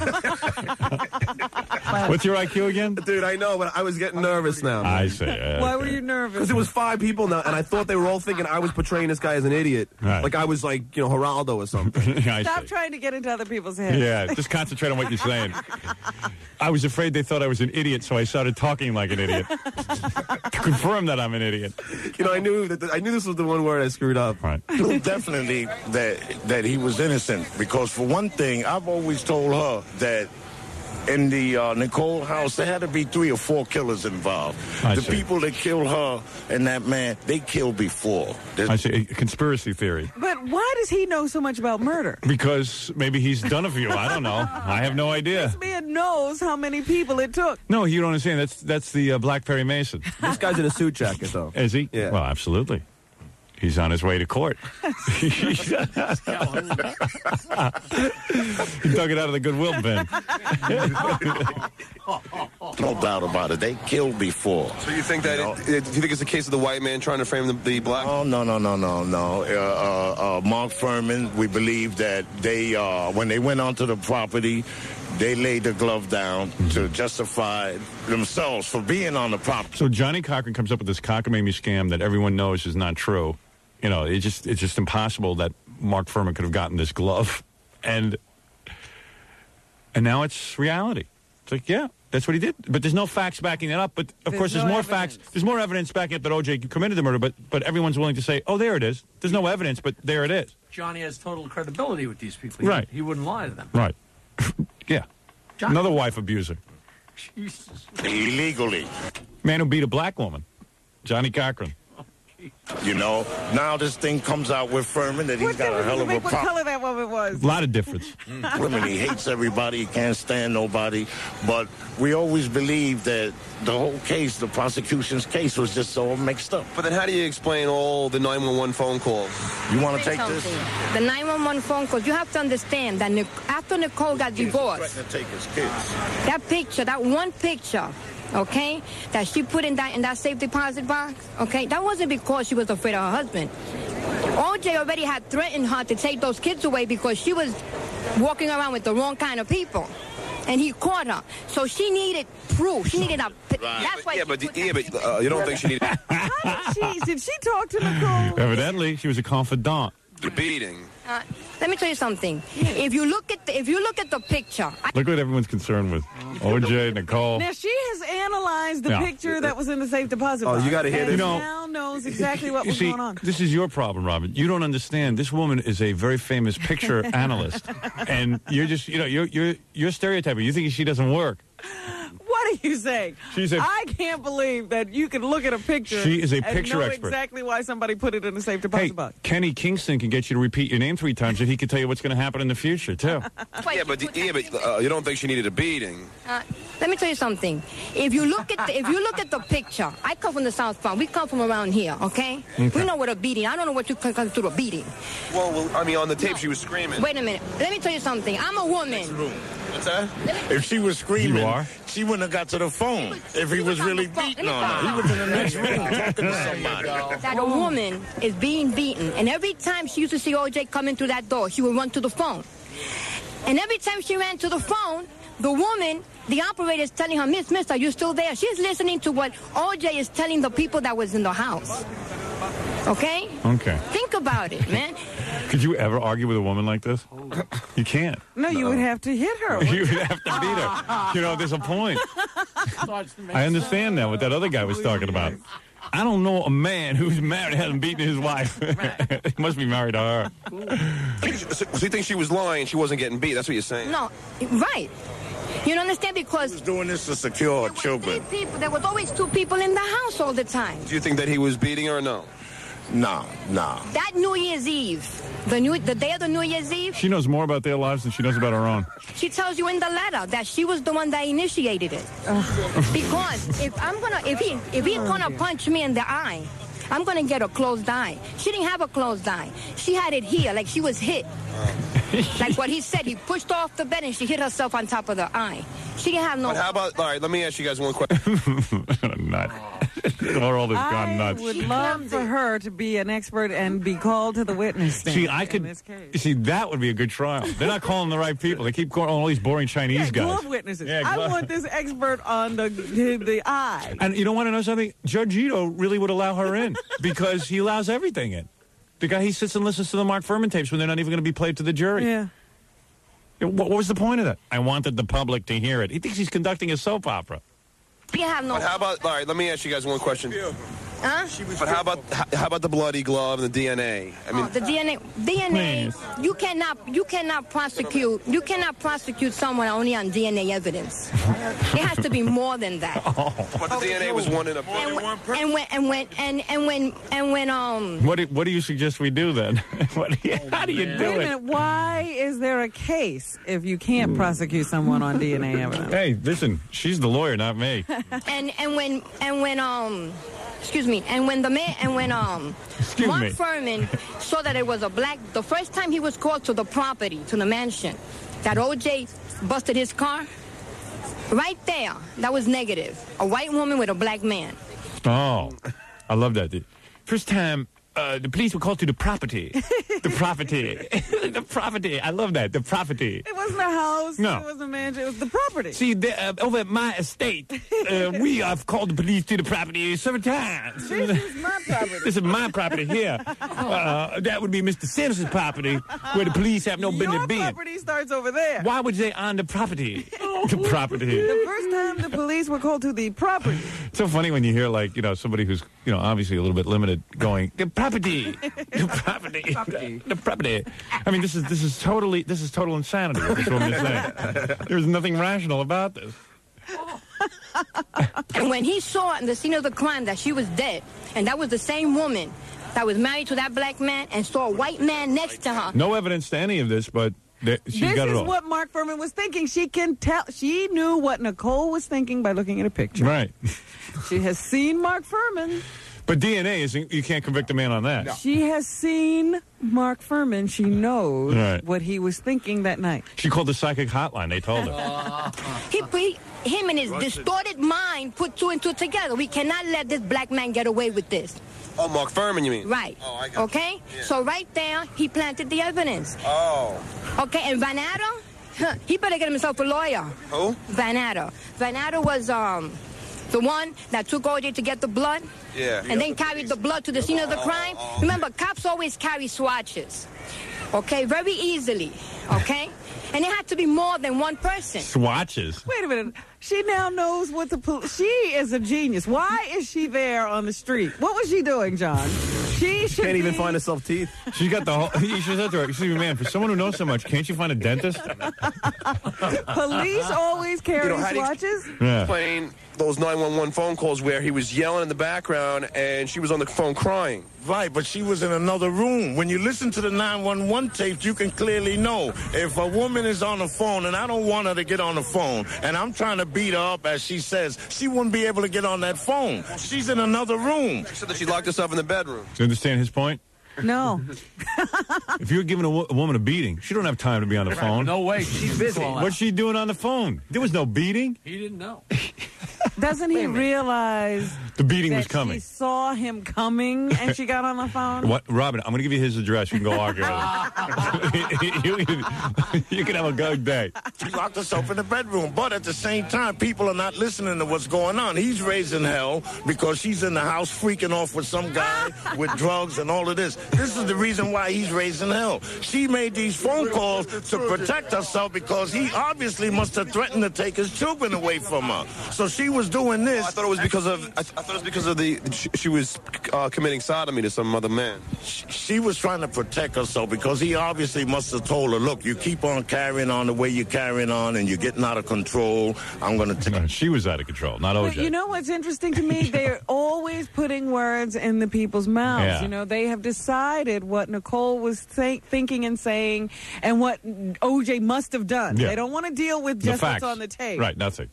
Speaker 2: What's your IQ again?
Speaker 17: Dude, I know, but I was getting nervous now.
Speaker 2: I see.
Speaker 5: Why were you nervous?
Speaker 17: Because it was 5 people now, and I thought they were all thinking I was portraying this guy as an idiot.
Speaker 2: Right.
Speaker 17: Like I was like, Geraldo or something.
Speaker 2: I
Speaker 5: Stop
Speaker 2: see.
Speaker 5: trying to get into other people's heads.
Speaker 2: Yeah, just concentrate on what you're saying. I was afraid they thought I was an idiot, so I started talking like an idiot. To confirm that I'm an idiot.
Speaker 17: I knew this was the one word I screwed up.
Speaker 2: Right.
Speaker 7: definitely that he was innocent, because for one thing, I've always told her that in the Nicole house, there had to be 3 or 4 killers involved.
Speaker 2: I
Speaker 7: The
Speaker 2: see.
Speaker 7: people that killed her and that man, they killed before.
Speaker 2: I see. A conspiracy theory.
Speaker 5: But why does he know so much about murder?
Speaker 2: Because maybe he's done a few. I don't know. I have no idea.
Speaker 5: This man knows how many people it took.
Speaker 2: No, you don't understand. That's the Black Perry Mason.
Speaker 17: This guy's in a suit jacket, though.
Speaker 2: Is he?
Speaker 17: Yeah.
Speaker 2: Well, absolutely. He's on his way to court. He dug it out of the Goodwill bin.
Speaker 7: No doubt about it. They killed before.
Speaker 3: So you think that? Do you think it's a case of the white man trying to frame the black?
Speaker 7: Oh, no. Mark Fuhrman, we believe that they, when they went onto the property, they laid the glove down to justify themselves for being on the property.
Speaker 2: So Johnny Cochran comes up with this cockamamie scam that everyone knows is not true. It's just impossible that Mark Fuhrman could have gotten this glove. And now it's reality. It's like, yeah, that's what he did. But there's no facts backing it up. But, of course, there's more facts. There's more evidence backing up that O.J. committed the murder. But everyone's willing to say, oh, there it is. There's no evidence, but there it is.
Speaker 13: Johnny has total credibility with these people.
Speaker 2: Right.
Speaker 13: He wouldn't lie to them.
Speaker 2: Right. Yeah.
Speaker 13: Johnny.
Speaker 2: Another wife abuser.
Speaker 13: Jesus.
Speaker 7: Illegally.
Speaker 2: Man who beat a black woman. Johnny Cochran.
Speaker 7: You know, now this thing comes out with Fuhrman that he's got a hell of a
Speaker 5: What
Speaker 7: problem.
Speaker 5: color that woman was?
Speaker 2: A lot of difference.
Speaker 7: I mean, he hates everybody. He can't stand nobody. But we always believed that the whole case, the prosecution's case, was just so mixed up.
Speaker 17: But then how do you explain all the 911 phone calls?
Speaker 7: You want to take this?
Speaker 18: The 911 phone calls, you have to understand that after Nicole got divorced,
Speaker 7: To take his kids.
Speaker 18: that picture, that one picture, okay, that she put in that safe deposit box, okay, that wasn't because she was afraid of her husband. OJ already had threatened her to take those kids away because she was walking around with the wrong kind of people. And he caught her. So she needed proof. She needed a... That's why
Speaker 17: you don't think she needed...
Speaker 5: Did she talk to Nicole?
Speaker 2: Evidently, she was a confidant.
Speaker 17: The beating.
Speaker 18: Let me tell you something. If you look at the picture...
Speaker 2: Look what everyone's concerned with. OJ, Nicole.
Speaker 5: Now, she has analyzed the picture that was in the safe deposit box.
Speaker 2: you gotta hear this.
Speaker 5: And
Speaker 2: You know,
Speaker 5: now knows exactly what was
Speaker 2: see,
Speaker 5: going on.
Speaker 2: This is your problem, Robin. You don't understand. This woman is a very famous picture analyst, and you're just, you're stereotyping. You think she doesn't work.
Speaker 5: What are you saying? I can't believe that you can look at a picture
Speaker 2: She is a
Speaker 5: and
Speaker 2: picture
Speaker 5: know
Speaker 2: expert.
Speaker 5: exactly why somebody put it in the safe deposit box.
Speaker 2: Kenny Kingston can get you to repeat your name 3 times, and he can tell you what's going to happen in the future, too.
Speaker 17: You don't think she needed a beating?
Speaker 18: Let me tell you something. If you look at the picture, I come from the South Bronx. We come from around here, okay? We know what a beating. I don't know what you consider a beating.
Speaker 17: Well, I mean, on the tape she was screaming.
Speaker 18: Wait a minute. Let me tell you something. I'm a woman.
Speaker 17: What's that?
Speaker 7: If she was screaming,
Speaker 2: You are?
Speaker 7: she wouldn't have got to the phone if he was really beating on her. He was in the next room talking to somebody.
Speaker 18: That a woman is being beaten. And every time she used to see OJ come in through that door, she would run to the phone. And every time she ran to the phone, the woman, the operator is telling her, Miss, are you still there? She's listening to what OJ is telling the people that was in the house. Okay?
Speaker 2: Okay.
Speaker 18: Think about it, man.
Speaker 2: Could you ever argue with a woman like this? You can't.
Speaker 5: No, you would have to hit her.
Speaker 2: You would have to beat her. There's a point. I understand now what that other guy was talking about. I don't know a man who's married and hasn't beaten his wife. He must be married to her.
Speaker 17: So you think she was lying? She wasn't getting beat? That's what you're saying?
Speaker 18: No, right. You don't understand because...
Speaker 7: He was doing this to secure children.
Speaker 18: There was always 2 people in the house all the time.
Speaker 17: Do you think that he was beating her or no?
Speaker 7: No.
Speaker 18: That New Year's Eve, the day of the New Year's Eve...
Speaker 2: She knows more about their lives than she knows about her own.
Speaker 18: She tells you in the letter that she was the one that initiated it. Because if he's gonna punch me in the eye, I'm gonna get a closed eye. She didn't have a closed eye. She had it here, like she was hit. Like what he said, he pushed off the bed and she hit herself on top of the eye. She didn't have no...
Speaker 17: But how about... All right, let me ask you guys one question.
Speaker 2: Nut. All this gone nuts.
Speaker 5: I would love for her to be an expert and be called to the witness stand.
Speaker 2: See, that would be a good trial. They're not calling the right people. They keep calling all these boring Chinese guys.
Speaker 5: Glove witnesses.
Speaker 2: Yeah,
Speaker 5: I want this expert on the eye.
Speaker 2: And you don't want to know something? Judge Ito really would allow her in because he allows everything in. The guy, he sits and listens to the Mark Fuhrman tapes when they're not even going to be played to the jury.
Speaker 5: Yeah.
Speaker 2: What was the point of that? I wanted the public to hear it. He thinks he's conducting a soap opera.
Speaker 18: You have no...
Speaker 17: But how about... All right, let me ask you guys one question.
Speaker 18: Huh?
Speaker 17: But how about the bloody glove and the DNA? I mean,
Speaker 18: the DNA. You cannot prosecute someone only on DNA evidence. It has to be more than that.
Speaker 17: But the DNA was one in a...
Speaker 2: What do you suggest we do then? How do you do
Speaker 5: Wait a
Speaker 2: it?
Speaker 5: minute. Why is there a case if you can't prosecute someone on DNA evidence?
Speaker 2: Hey, listen, she's the lawyer, not me.
Speaker 18: Mark Fuhrman saw that it was a black, the first time he was called to the property, to the mansion, that OJ busted his car, right there, that was negative. A white woman with a black man.
Speaker 2: Oh, I love that. First time the police were called to the property. The property. The property. I love that. The property.
Speaker 5: It wasn't a house.
Speaker 2: No.
Speaker 5: It wasn't a mansion. It was the property.
Speaker 2: See, over at my estate, we have called the police to the property several times.
Speaker 5: This is my property.
Speaker 2: This is my property here. That would be Mr. Simpson's property, where the police have no business being.
Speaker 5: Your property starts over there.
Speaker 2: Why would they on the property? The property.
Speaker 5: The first time the police were called to the property.
Speaker 2: It's so funny when you hear, like, somebody who's, obviously a little bit limited going, the property. The property. The property. I mean, this is total insanity what this woman is saying. There's nothing rational about this.
Speaker 18: And when he saw in the scene of the crime that she was dead, and that was the same woman that was married to that black man and saw a white man next to her.
Speaker 2: No evidence to any of this, but she's
Speaker 5: This
Speaker 2: got it
Speaker 5: is
Speaker 2: all.
Speaker 5: what Mark Fuhrman was thinking. She can tell. She knew what Nicole was thinking by looking at a picture.
Speaker 2: Right.
Speaker 5: She has seen Mark Fuhrman.
Speaker 2: But DNA isn't. You can't convict a man on that.
Speaker 5: She has seen Mark Fuhrman. She knows
Speaker 2: Right.
Speaker 5: what he was thinking that night.
Speaker 2: She called the psychic hotline. They told her.
Speaker 18: Him and his distorted mind put two and two together. We cannot let this black man get away with this.
Speaker 3: Oh, Mark Fuhrman, you mean?
Speaker 18: Right.
Speaker 3: Oh, I got
Speaker 18: Okay?
Speaker 3: Yeah.
Speaker 18: So right there, he planted the evidence.
Speaker 3: Oh.
Speaker 18: Okay, and Van Adder, he better get himself a lawyer.
Speaker 3: Who?
Speaker 18: Van Adder. Van Adder was the one that took OJ to get the blood.
Speaker 3: Yeah.
Speaker 18: And then carried the blood to the scene of the crime. Remember, cops always carry swatches. Okay, very easily. Okay? And it had to be more than one person.
Speaker 2: Swatches.
Speaker 5: Wait a minute. She now knows what the she is a genius. Why is she there on the street? What was she doing, John? She
Speaker 17: can't even find herself teeth.
Speaker 2: She got the whole. You should have to her. Excuse me, man. For someone who knows so much, can't you find a dentist?
Speaker 5: Police always carry
Speaker 3: how do you
Speaker 5: swatches.
Speaker 3: explain those 911 phone calls where he was yelling in the background and she was on the phone crying?
Speaker 7: Right, but she was in another room. When you listen to the 911 tapes, you can clearly know if a woman is on the phone, and I don't want her to get on the phone, and I'm trying to beat her up, as she says, she wouldn't be able to get on that phone. She's in another room.
Speaker 3: She said that she locked herself in the bedroom.
Speaker 2: Do you understand his point?
Speaker 5: No.
Speaker 2: If you're giving a woman a beating, she don't have time to be on the phone.
Speaker 13: No way. She's busy.
Speaker 2: What's she doing on the phone? There was no beating.
Speaker 13: He didn't know.
Speaker 5: Doesn't he realize
Speaker 2: The beating was
Speaker 5: that
Speaker 2: coming.
Speaker 5: she saw him coming and she got on the phone?
Speaker 2: What, Robin? I'm going to give you his address. You can go argue with him. You can have a good day.
Speaker 7: She locked herself in the bedroom, but at the same time, people are not listening to what's going on. He's raising hell because she's in the house freaking off with some guy with drugs and all of this. This is the reason why he's raising hell. She made these phone calls to protect herself because he obviously must have threatened to take his children away from her. So she was doing this.
Speaker 3: I thought it was because of. I thought it was because of she was committing sodomy to some other man.
Speaker 7: She was trying to protect herself because he obviously must have told her, look, you keep on carrying on the way you're carrying on and you're getting out of control. I'm going to take...
Speaker 2: She was out of control, not OJ.
Speaker 5: But you know what's interesting to me? They're always putting words in the people's mouths.
Speaker 2: Yeah.
Speaker 5: You know, they have decided what Nicole was thinking and saying and what OJ must have done.
Speaker 2: Yeah.
Speaker 5: They don't want to deal with
Speaker 2: The
Speaker 5: just what's
Speaker 2: facts.
Speaker 5: on the tape.
Speaker 2: Right, nothing.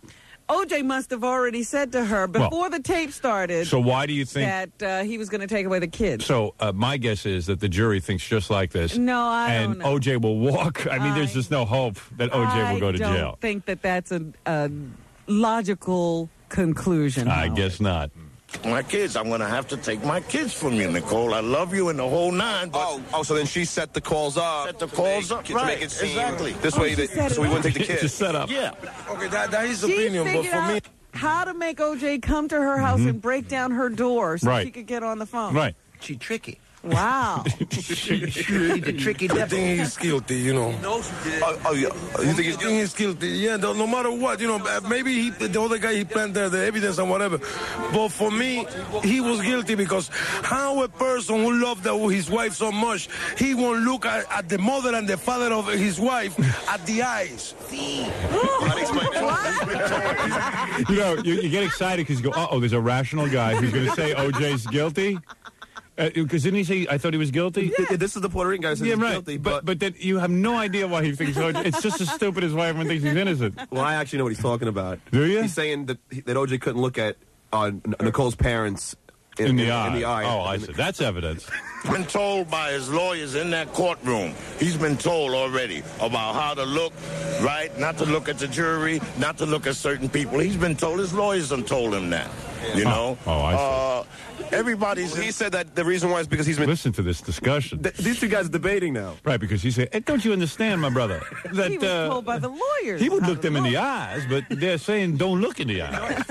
Speaker 5: OJ must have already said to her before the tape started
Speaker 2: So why do you think...
Speaker 5: that he was going to take away the kids.
Speaker 2: So my guess is that the jury thinks just like this.
Speaker 5: No, I don't
Speaker 2: And
Speaker 5: know.
Speaker 2: OJ will walk. I mean, there's just no hope that OJ will go to
Speaker 5: I
Speaker 2: jail.
Speaker 5: don't think that that's a logical conclusion.
Speaker 2: I guess not.
Speaker 7: My kids, I'm going to have to take my kids from you, Nicole. I love you in the whole nine. But
Speaker 3: so then she set the calls up.
Speaker 7: Set the calls up,
Speaker 3: to
Speaker 7: right,
Speaker 3: make it seem
Speaker 7: exactly.
Speaker 3: this way, so we wouldn't take the kids.
Speaker 2: Just set up.
Speaker 7: Yeah.
Speaker 17: Okay, that is
Speaker 5: She
Speaker 17: opinion, but
Speaker 5: figured
Speaker 17: for me...
Speaker 5: out how to make OJ come to her house and break down her door so
Speaker 2: Right.
Speaker 5: she could get on the phone.
Speaker 2: Right.
Speaker 17: She tricky.
Speaker 5: Wow.
Speaker 17: the tricky I think he's guilty, you know.
Speaker 3: You think
Speaker 17: he's guilty? Yeah, no matter what, you know, maybe the other guy, he planted the evidence and whatever. But for me, he was guilty because how a person who loved his wife so much, he won't look at the mother and the father of his wife at the eyes.
Speaker 2: You know, you get excited because you go, uh-oh, there's a rational guy who's going to say OJ's guilty. Because didn't he say, I thought he was guilty?
Speaker 17: Yeah. This is the Puerto Rican guy who says
Speaker 2: Yeah,
Speaker 17: he's
Speaker 2: right.
Speaker 17: guilty.
Speaker 2: But then you have no idea why he thinks OJ. It's just as stupid as why everyone thinks he's innocent.
Speaker 17: Well, I actually know what he's talking about.
Speaker 2: Do you?
Speaker 17: He's saying that OJ couldn't look at Nicole's parents
Speaker 2: In the eye.
Speaker 17: In the eye.
Speaker 2: Oh, I see. That's evidence.
Speaker 7: Been told by his lawyers in that courtroom. He's been told already about how to look, right? Not to look at the jury, not to look at certain people. He's been told. His lawyers have told him that. You know?
Speaker 2: Oh, I see.
Speaker 7: Everybody's...
Speaker 3: He said that the reason why is because he's been...
Speaker 2: Listen to this discussion.
Speaker 17: These two guys are debating now.
Speaker 2: Right, because he said, don't you understand, my brother? That,
Speaker 5: He was told by the lawyers.
Speaker 2: He would
Speaker 5: how
Speaker 2: look
Speaker 5: to
Speaker 2: them in the eyes, but they're saying don't look in the eyes.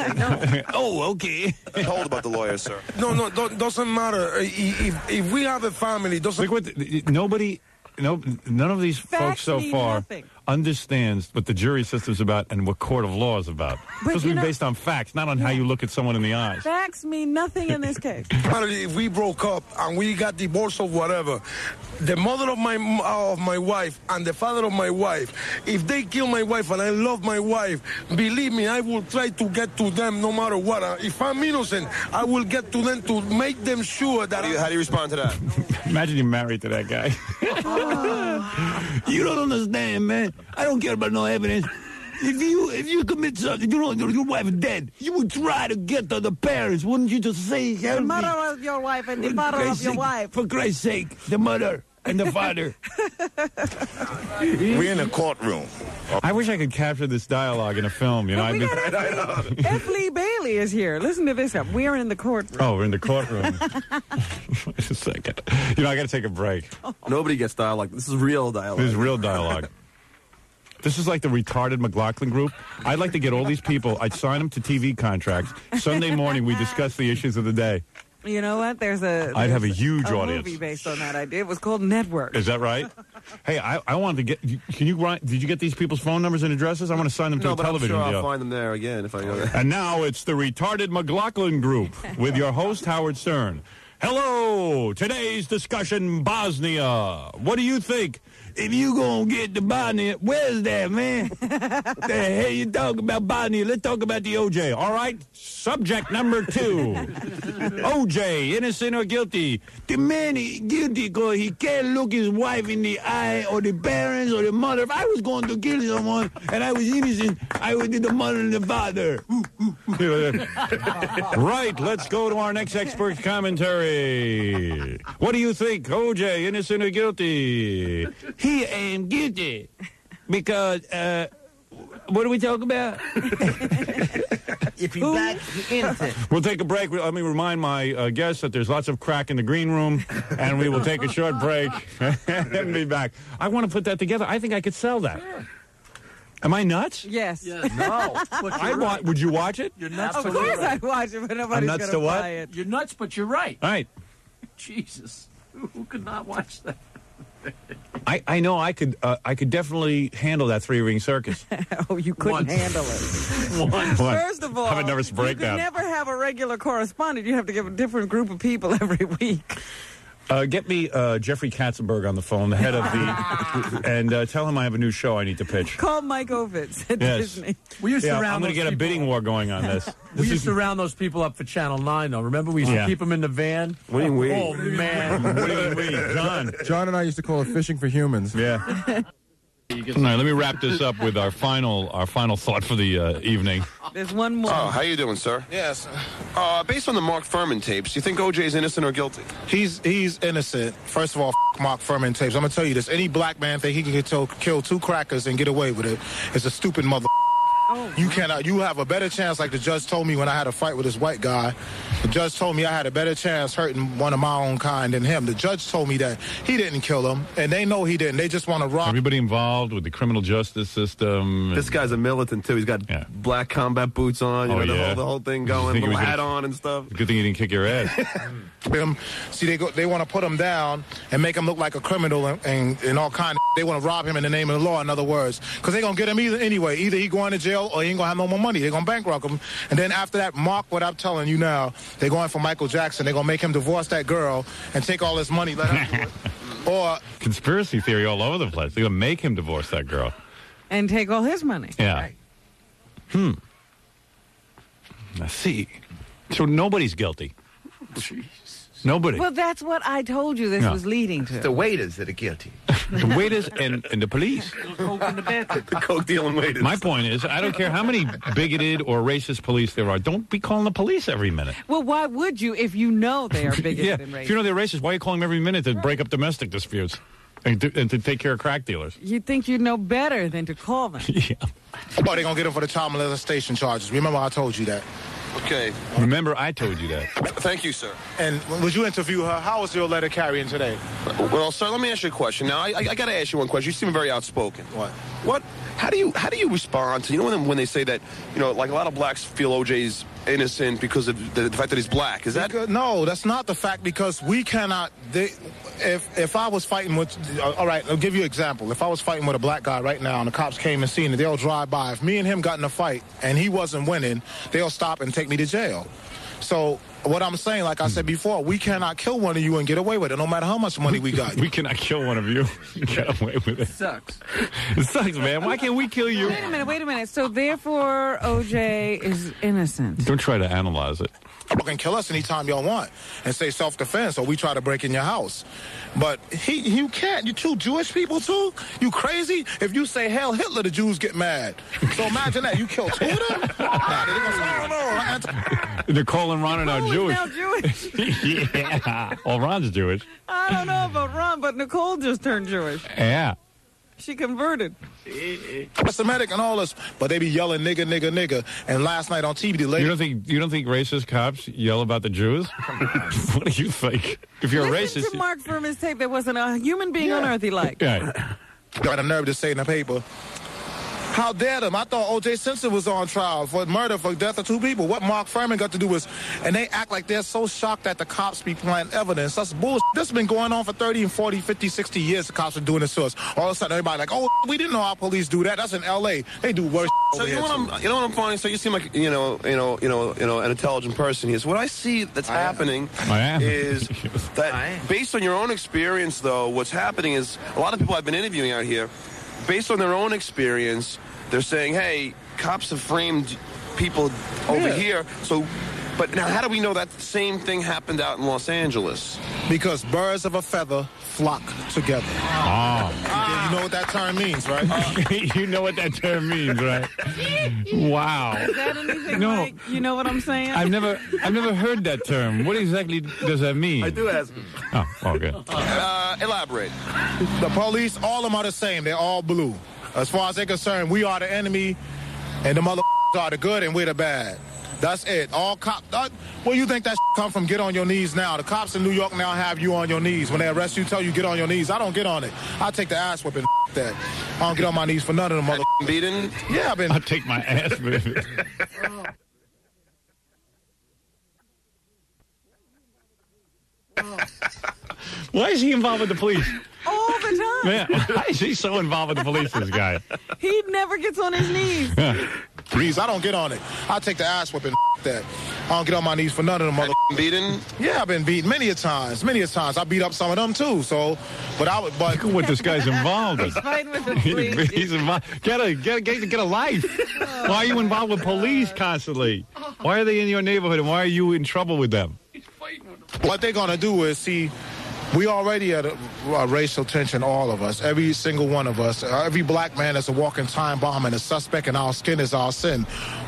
Speaker 2: Oh, okay.
Speaker 3: told about the lawyers, sir.
Speaker 17: No, doesn't matter. If we have a family, doesn't...
Speaker 2: None of these folks so
Speaker 5: mean
Speaker 2: far
Speaker 5: nothing.
Speaker 2: understands what the jury system's about and what court of law is about. It's supposed to be based on facts, not on how you look at someone in the eyes.
Speaker 5: Facts mean nothing in this case.
Speaker 17: If we broke up and we got divorced or whatever, the mother of my wife and the father of my wife, if they kill my wife and I love my wife, believe me, I will try to get to them no matter what. If I'm innocent, I will get to them to make them sure that...
Speaker 3: How do you respond to that?
Speaker 2: Imagine you're married to that guy.
Speaker 13: You don't understand, man. I don't care about no evidence. If you commit something, you know your wife is dead, you would try to get to the parents, wouldn't you? Just say, help
Speaker 5: The
Speaker 13: me.
Speaker 5: mother of your wife and the father of your wife.
Speaker 13: For Christ's sake, the mother and the father.
Speaker 7: We're in a courtroom.
Speaker 2: I wish I could capture this dialogue in a film. You know,
Speaker 5: F. Lee Bailey is here. Listen to this. We are in the courtroom.
Speaker 2: Oh, we're in the courtroom. Wait a second. You know, I got to take a break.
Speaker 3: Nobody gets dialogue. This is real dialogue.
Speaker 2: This is real dialogue. This is like the retarded McLaughlin group. I'd like to get all these people. I'd sign them to TV contracts. Sunday morning, we discuss the issues of the day.
Speaker 5: You know what?
Speaker 2: I'd have a huge audience.
Speaker 5: Movie based on that idea. It was called Network.
Speaker 2: Is that right? Hey, I wanted to get. Did you get these people's phone numbers and addresses? I want to sign them to a television
Speaker 3: I'm sure
Speaker 2: deal.
Speaker 3: I'll find them there again if I go there.
Speaker 2: And now it's the retarded McLaughlin group with your host Howard Stern. Hello, today's discussion: Bosnia. What do you think?
Speaker 13: If you gonna get to Bosnia, where's that, man? The hell you talking about Bosnia? Let's talk about the OJ.
Speaker 2: All right, subject number 2. OJ, innocent or guilty?
Speaker 13: The man is guilty because he can't look his wife in the eye or the parents or the mother. If I was going to kill someone and I was innocent, I would do the mother and the father.
Speaker 2: Right, let's go to our next expert commentary. What do you think, OJ, innocent or guilty?
Speaker 13: He ain't guilty because, what are we talking about?
Speaker 16: If he's black, he's innocent.
Speaker 2: We'll take a break. Let me remind my guests that there's lots of crack in the green room, and we will take a short break and be back. I want to put that together. I think I could sell that. Sure. Am I nuts?
Speaker 5: Yes.
Speaker 16: No.
Speaker 2: Would you watch it?
Speaker 16: You're nuts.
Speaker 5: Of course I'd watch it, but nobody's going to buy it.
Speaker 16: You're nuts, but you're right.
Speaker 2: All right.
Speaker 16: Jesus. Who could not watch that?
Speaker 2: I know I could definitely handle that 3-ring circus.
Speaker 5: Oh, you couldn't handle it.
Speaker 16: Once.
Speaker 5: First of all,
Speaker 2: have a nervous breakdown.
Speaker 5: You could never have a regular correspondent. You have to give a different group of people every week.
Speaker 2: Get me Jeffrey Katzenberg on the phone, the head of the, and tell him I have a new show I need to pitch.
Speaker 5: Call Mike Ovitz at Disney.
Speaker 16: We used to round
Speaker 2: I'm going to get a bidding war going on this.
Speaker 16: We used to round those people up for Channel 9, though. Remember, we used to keep them in the van?
Speaker 3: What do you mean?
Speaker 16: Oh, man.
Speaker 1: John and I used to call it fishing for humans.
Speaker 2: Yeah. All right, let me wrap this up with our final thought for the evening.
Speaker 5: There's one more.
Speaker 3: Oh, how you doing, sir?
Speaker 7: Yes.
Speaker 3: Based on the Mark Fuhrman tapes, do you think OJ is innocent or guilty?
Speaker 19: He's innocent. First of all, Mark Fuhrman tapes. I'm going to tell you this. Any black man think he can kill 2 crackers and get away with it is a stupid mother.
Speaker 5: Oh.
Speaker 19: You cannot. You have a better chance, like the judge told me when I had a fight with this white guy. The judge told me I had a better chance hurting one of my own kind than him. The judge told me that he didn't kill him, and they know he didn't. They just want to rob.
Speaker 2: Everybody involved with the criminal justice system.
Speaker 3: This guy's a militant, too. He's got black combat boots on, the whole thing going, little hat on and stuff.
Speaker 2: Good thing he didn't kick your ass.
Speaker 19: See, they want to put him down and make him look like a criminal and all kind of. They want to rob him in the name of the law, in other words, because they're going to get him anyway. Either he going to jail or he ain't going to have no more money. They're going to bankrupt him. And then after that, Mark, what I'm telling you now, they're going for Michael Jackson. They're going to make him divorce that girl and take all his money. Let him do it. Or
Speaker 2: conspiracy theory all over the place. They're going to make him divorce that girl.
Speaker 5: And take all his money.
Speaker 2: Yeah. Right. Let's see. So nobody's guilty.
Speaker 16: Jeez.
Speaker 2: Nobody.
Speaker 5: Well, that's what I told you this was leading to.
Speaker 16: The waiters that are guilty.
Speaker 2: The waiters and the police.
Speaker 3: The coke dealing waiters.
Speaker 2: My point is, I don't care how many bigoted or racist police there are. Don't be calling the police every minute.
Speaker 5: Well, why would you if you know they are bigoted and racist?
Speaker 2: If you know they're racist, why are you calling them every minute to break up domestic disputes and to take care of crack dealers?
Speaker 5: You'd think you'd know better than to call them.
Speaker 2: Yeah.
Speaker 19: they're going to get him for the child molestation charges. Remember I told you that.
Speaker 3: Okay.
Speaker 2: Remember, I told you that.
Speaker 3: Thank you, sir.
Speaker 19: And would you interview her? How was your letter carrying today?
Speaker 3: Well, sir, let me ask you a question. Now, I got to ask you one question. You seem very outspoken.
Speaker 19: What?
Speaker 3: How do you respond to, you know, when they say that, you know, like a lot of blacks feel OJ's innocent because of the fact that he's black? Is that?
Speaker 19: No, that's not the fact, because we cannot. If I was fighting with, all right, I'll give you an example. If I was fighting with a black guy right now and the cops came and seen it, they'll drive by. If me and him got in a fight and he wasn't winning, they'll stop and take me to jail. So what I'm saying, like I said before, we cannot kill one of you and get away with it, no matter how much money we got.
Speaker 2: We cannot kill one of you and get away with it.
Speaker 16: Sucks.
Speaker 2: It sucks, man. Why can't we kill you?
Speaker 5: Wait a minute. So therefore, OJ is innocent.
Speaker 2: Don't try to analyze it.
Speaker 19: You can kill us anytime y'all want and say self-defense, or we try to break in your house. But you can't. You two Jewish people, too? You crazy? If you say Hail Hitler, the Jews get mad. So imagine that. You kill two of them?
Speaker 2: Nicole and Ron are now Jewish.
Speaker 5: Now Jewish.
Speaker 2: Yeah. Well, Ron's Jewish.
Speaker 5: I don't know about Ron, but Nicole just turned Jewish.
Speaker 2: Yeah.
Speaker 5: She converted.
Speaker 19: Semitic and all this, but they be yelling nigga, nigga, nigga. And last night on TV, the lady.
Speaker 2: You don't think racist cops yell about the Jews? What do you think? If you're
Speaker 5: Listen
Speaker 2: a racist,
Speaker 5: to Mark Fuhrman's tape. There wasn't a human being on earth he liked.
Speaker 2: Yeah.
Speaker 19: Got a nerve to say in the paper, how dare them? I thought O.J. Simpson was on trial for murder, for death of two people. What Mark Fuhrman got to do was, and they act like they're so shocked that the cops be planting evidence. That's bullshit. This has been going on for 30 and 40, 50, 60 years. The cops are doing this to us. All of a sudden, everybody like, oh, we didn't know our police do that. That's in L.A. They do worse.
Speaker 3: So you know what I'm finding? So you seem like an intelligent person. Here. So what I see that's happening is that based on your own experience, though, what's happening is a lot of people I've been interviewing out here, based on their own experience, they're saying, hey, cops have framed people over here. So, but now how do we know that same thing happened out in Los Angeles?
Speaker 19: Because birds of a feather flock together.
Speaker 2: Oh.
Speaker 19: You know what that term means, right?
Speaker 2: You know what that term means, right? Wow.
Speaker 5: Is that anything like, you know what I'm saying?
Speaker 2: I've never heard that term. What exactly does that mean?
Speaker 3: I do ask.
Speaker 2: Oh, okay.
Speaker 3: Elaborate.
Speaker 19: The police, all of them are the same. They're all blue. As far as they're concerned, we are the enemy, and the motherfuckers are the good, and we're the bad. That's it. All cops. Where you think that come from? Get on your knees now. The cops in New York now have you on your knees. When they arrest you, tell you get on your knees. I don't get on it. I take the ass whipping. That. I don't get on my knees for none of them motherfuckers.
Speaker 3: Beaten?
Speaker 19: Yeah, I've been.
Speaker 2: I take my ass whipping. Why is he involved with the police?
Speaker 5: All the time.
Speaker 2: Man, why is he so involved with the police, this guy?
Speaker 5: He never gets on his knees.
Speaker 19: Please, I don't get on it. I take the ass whipping. That. I don't get on my knees for none of them motherfuckers.
Speaker 3: Beaten?
Speaker 19: Yeah, I've been beaten many a times. Many a times. I beat up some of them too. So, but I would. But
Speaker 2: what this guy's involved in?
Speaker 5: He's fighting with the police.
Speaker 2: He's involved. Get a life. Why are you involved with police constantly? Why are they in your neighborhood, and why are you in trouble with them?
Speaker 19: What they're gonna do is see. We already at a racial tension, all of us, every single one of us. Every black man is a walking time bomb and a suspect, and our skin is our sin.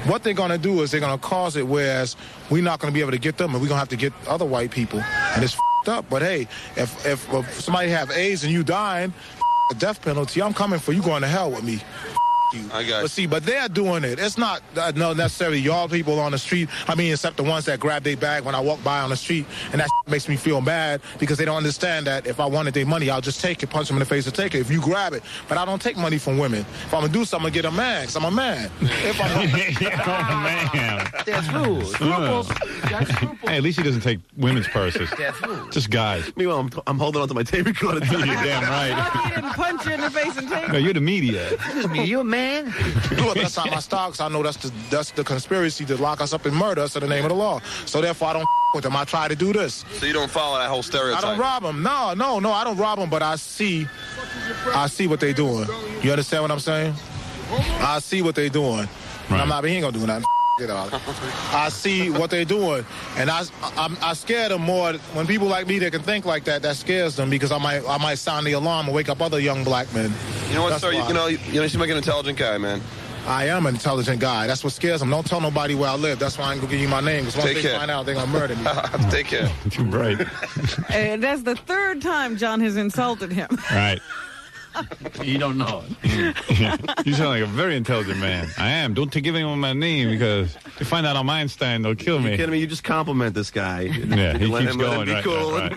Speaker 19: What they're going to do is they're going to cause it, whereas we're not going to be able to get them, and we're going to have to get other white people. And it's up. But, hey, if somebody have AIDS and you dying, a death penalty, I'm coming for you going to hell with me.
Speaker 3: I got
Speaker 19: But see, but they're doing it. It's not no necessarily y'all people on the street. I mean, except the ones that grab their bag when I walk by on the street, and that makes me feel bad because they don't understand that if I wanted their money, I'll just take it, punch them in the face, and take it. If you grab it, but I don't take money from women. If I'm gonna do something, I'm gonna get a man, because I'm a man. If I'm
Speaker 2: man,
Speaker 16: that's rules. Scruples.
Speaker 2: Hey, at least he doesn't take women's purses.
Speaker 16: That's rules.
Speaker 2: Just guys.
Speaker 3: Meanwhile, I'm holding on to my tape recorder.
Speaker 2: You're damn right.
Speaker 5: He didn't punch you in the face and take
Speaker 2: No, you're the media.
Speaker 16: Excuse me, you a man?
Speaker 19: Look, that's not my stocks. I know that's the conspiracy to lock us up and murder us in the name of the law. So therefore, I don't with them. I try to do this.
Speaker 3: So you don't follow that whole stereotype?
Speaker 19: I don't rob them. No, I don't rob them, but I see what they're doing. You understand what I'm saying? I see what they're doing.
Speaker 2: Right.
Speaker 19: He ain't gonna do nothing. I see what they're doing, and I scare them more. When people like me that can think like that, that scares them because I might sound the alarm and wake up other young black men.
Speaker 3: You know what, sir? You seem like an intelligent guy, man.
Speaker 19: I am an intelligent guy. That's what scares them. Don't tell nobody where I live. That's why I ain't gonna give you my name. Because once they find out, they're gonna murder me.
Speaker 3: Take care.
Speaker 2: Right.
Speaker 5: And that's the third time John has insulted him.
Speaker 2: Right.
Speaker 16: You don't know it.
Speaker 2: You sound like a very intelligent man. I am. Don't give anyone my name because if you find out I'm Einstein, they'll kill me.
Speaker 3: You're kidding me? You just compliment this guy.
Speaker 2: Yeah, he keeps going.
Speaker 3: Let him be cool.
Speaker 2: Right.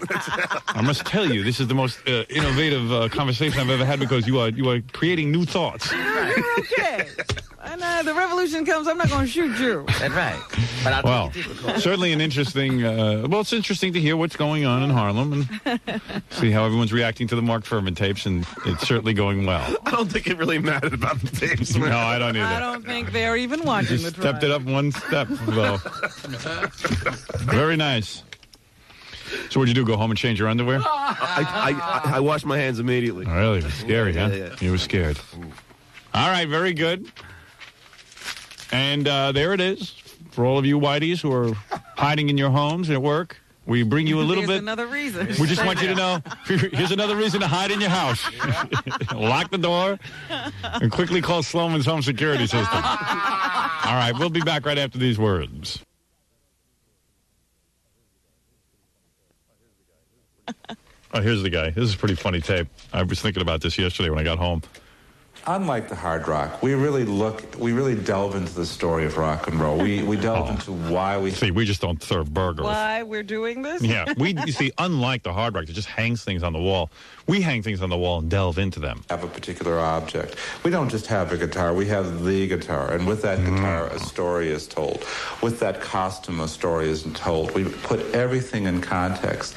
Speaker 2: I must tell you, this is the most innovative conversation I've ever had because you are creating new thoughts.
Speaker 5: You're okay. And the revolution comes, I'm not going to shoot you.
Speaker 20: That's right. But
Speaker 2: Well, certainly an interesting, it's interesting to hear what's going on in Harlem and see how everyone's reacting to the Mark Fuhrman tapes, and it's certainly going well.
Speaker 3: I don't think it really mattered about the tapes.
Speaker 2: No, I don't either.
Speaker 5: I don't think they're even watching the trial.
Speaker 2: Stepped it up one step, though. Very nice. So what'd you do, go home and change your underwear?
Speaker 3: I washed my hands immediately.
Speaker 2: Oh, really? It was scary, huh?
Speaker 3: Yeah.
Speaker 2: You were scared. All right, very good. And there it is. For all of you whiteys who are hiding in your homes at work, we bring you a little bit.
Speaker 5: Another reason.
Speaker 2: We just want you to know, here's another reason to hide in your house. Lock the door and quickly call Sloman's home security system. All right, we'll be back right after these words. Oh, here's the guy. This is a pretty funny tape. I was thinking about this yesterday when I got home.
Speaker 21: Unlike the hard rock, we really delve into the story of rock and roll. We delve into why we...
Speaker 2: See, we just don't serve burgers.
Speaker 5: Why we're doing this?
Speaker 2: Yeah, you see, unlike the hard rock that just hangs things on the wall, we hang things on the wall and delve into them.
Speaker 21: Have a particular object. We don't just have a guitar, we have the guitar. And with that guitar, a story is told. With that costume, a story is told. We put everything in context.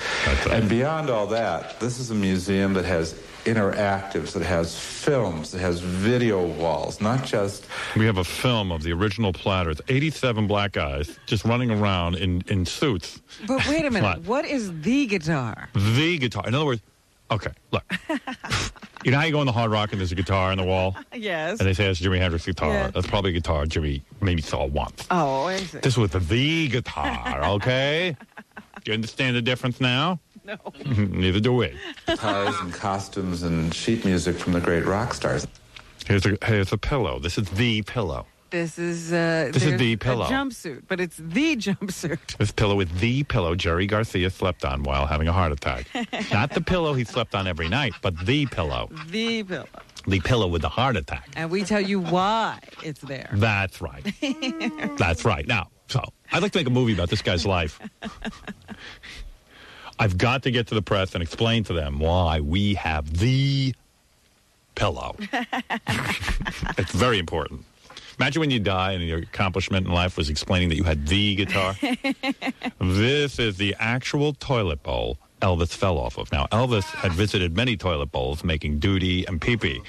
Speaker 21: And beyond all that, this is a museum that has interactives, that has films, that has video walls, not just...
Speaker 2: We have a film of the original Platters, 87 black guys just running around in suits.
Speaker 5: But wait a minute, what is the guitar?
Speaker 2: The guitar. In other words, okay, look. You know how you go in the hard rock and there's a guitar on the wall?
Speaker 5: Yes.
Speaker 2: And they say it's Jimi Hendrix guitar.
Speaker 5: Yeah.
Speaker 2: That's probably a guitar Jimmy maybe saw once.
Speaker 5: Oh, I see.
Speaker 2: This was the guitar, okay? Do you understand the difference now?
Speaker 5: No.
Speaker 2: Neither do we.
Speaker 21: Guitars and costumes and sheet music from the great rock stars.
Speaker 2: Here's a pillow. This is the pillow.
Speaker 5: This is
Speaker 2: the pillow.
Speaker 5: A jumpsuit, but it's the jumpsuit.
Speaker 2: This pillow is the pillow Jerry Garcia slept on while having a heart attack. Not the pillow he slept on every night, but the pillow.
Speaker 5: The pillow.
Speaker 2: The pillow with the heart attack.
Speaker 5: And we tell you why it's there.
Speaker 2: That's right. That's right. Now, so I'd like to make a movie about this guy's life. I've got to get to the press and explain to them why we have the pillow. It's very important. Imagine when you die and your accomplishment in life was explaining that you had the guitar. This is the actual toilet bowl Elvis fell off of. Now, Elvis had visited many toilet bowls making duty and pee-pee,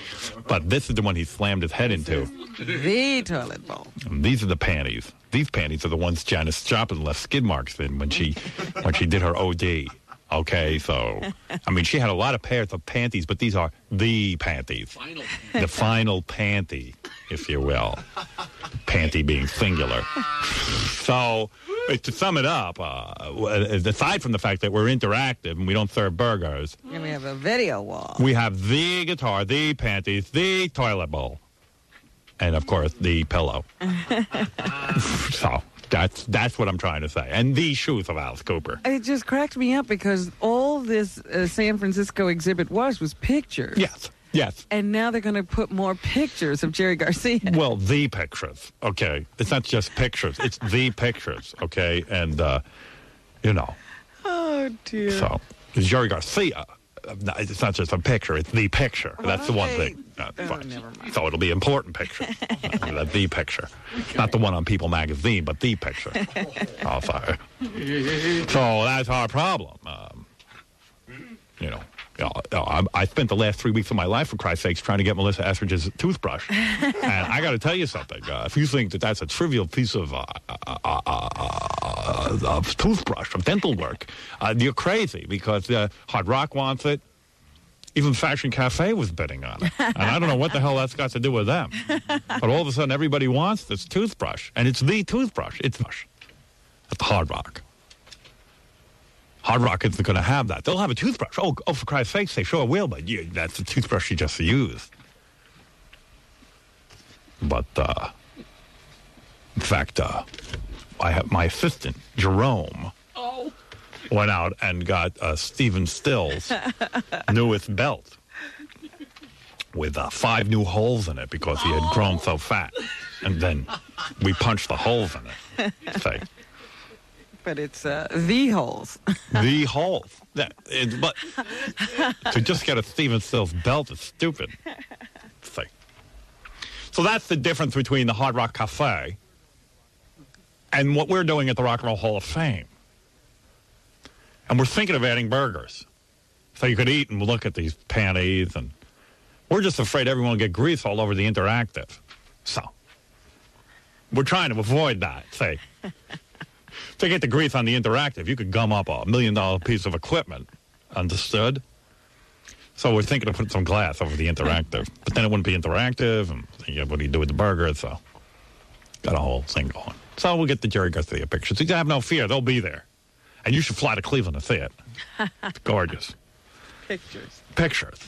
Speaker 2: but this is the one he slammed his head into.
Speaker 5: The toilet bowl.
Speaker 2: And these are the panties. These panties are the ones Janis Joplin left skid marks in when she did her OD. Okay, so, I mean, she had a lot of pairs of panties, but these are the panties. The final panty, if you will. Panty being singular. So, to sum it up, aside from the fact that we're interactive and we don't serve burgers.
Speaker 5: And we have a video wall.
Speaker 2: We have the guitar, the panties, the toilet bowl. And, of course, the pillow. So... That's what I'm trying to say. And the shoes of Alice Cooper.
Speaker 5: It just cracked me up because all this San Francisco exhibit was pictures.
Speaker 2: Yes.
Speaker 5: And now they're going to put more pictures of Jerry Garcia.
Speaker 2: Well, the pictures, okay? It's not just pictures. It's the pictures, okay? And,
Speaker 5: Oh, dear.
Speaker 2: So, Jerry Garcia. It's not just a picture, it's the picture. That's the one thing.
Speaker 5: Never mind.
Speaker 2: So it'll be important picture. The picture. Not the one on People magazine, but the picture. Oh, sorry. So that's our problem. I spent the last 3 weeks of my life, for Christ's sakes, trying to get Melissa Etheridge's toothbrush. And I got to tell you something. If you think that that's a trivial piece of toothbrush, of dental work, you're crazy because Hard Rock wants it. Even Fashion Cafe was bidding on it. And I don't know what the hell that's got to do with them. But all of a sudden, everybody wants this toothbrush. And it's the toothbrush. It's Hard Rock. Hard Rock isn't going to have that. They'll have a toothbrush. Oh, for Christ's sake, they sure will, but that's the toothbrush you just used. But, in fact, I have my assistant, Jerome, went out and got Stephen Still's newest belt. with 5 new holes in it because he had grown so fat. And then we punched the holes in it. Say.
Speaker 5: But it's the holes.
Speaker 2: The holes. But to just get a Steven Stills belt is stupid. Say. So that's the difference between the Hard Rock Cafe and what we're doing at the Rock and Roll Hall of Fame. And we're thinking of adding burgers. So you could eat and look at these panties, and we're just afraid everyone will get grease all over the interactive. So we're trying to avoid that. Say, to get the grease on the interactive, you could gum up $1 million piece of equipment. Understood? So we're thinking of putting some glass over the interactive, but then it wouldn't be interactive. And what do you do with the burger? So got a whole thing going. So we'll get the Jerry Garcia pictures. You have no fear; they'll be there. And you should fly to Cleveland to see it. It's gorgeous. Pictures.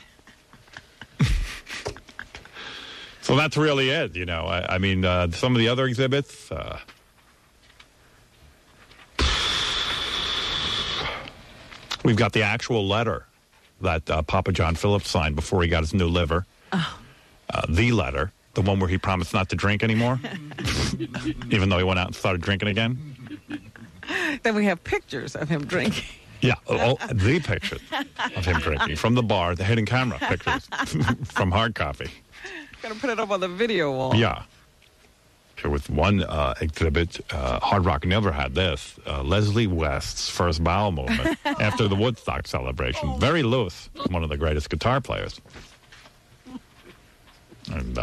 Speaker 2: So that's really it, you know. I mean, some of the other exhibits. We've got the actual letter that Papa John Phillips signed before he got his new liver. Oh. The letter, the one where he promised not to drink anymore, even though he went out and started drinking again.
Speaker 5: Then we have pictures of him drinking.
Speaker 2: Yeah, the pictures of him drinking from the bar, the hidden camera pictures from Hard Copy.
Speaker 5: Got to put it up on the video wall.
Speaker 2: Yeah. There was one exhibit, Hard Rock never had this, Leslie West's first bowel movement after the Woodstock celebration. Very loose, one of the greatest guitar players. And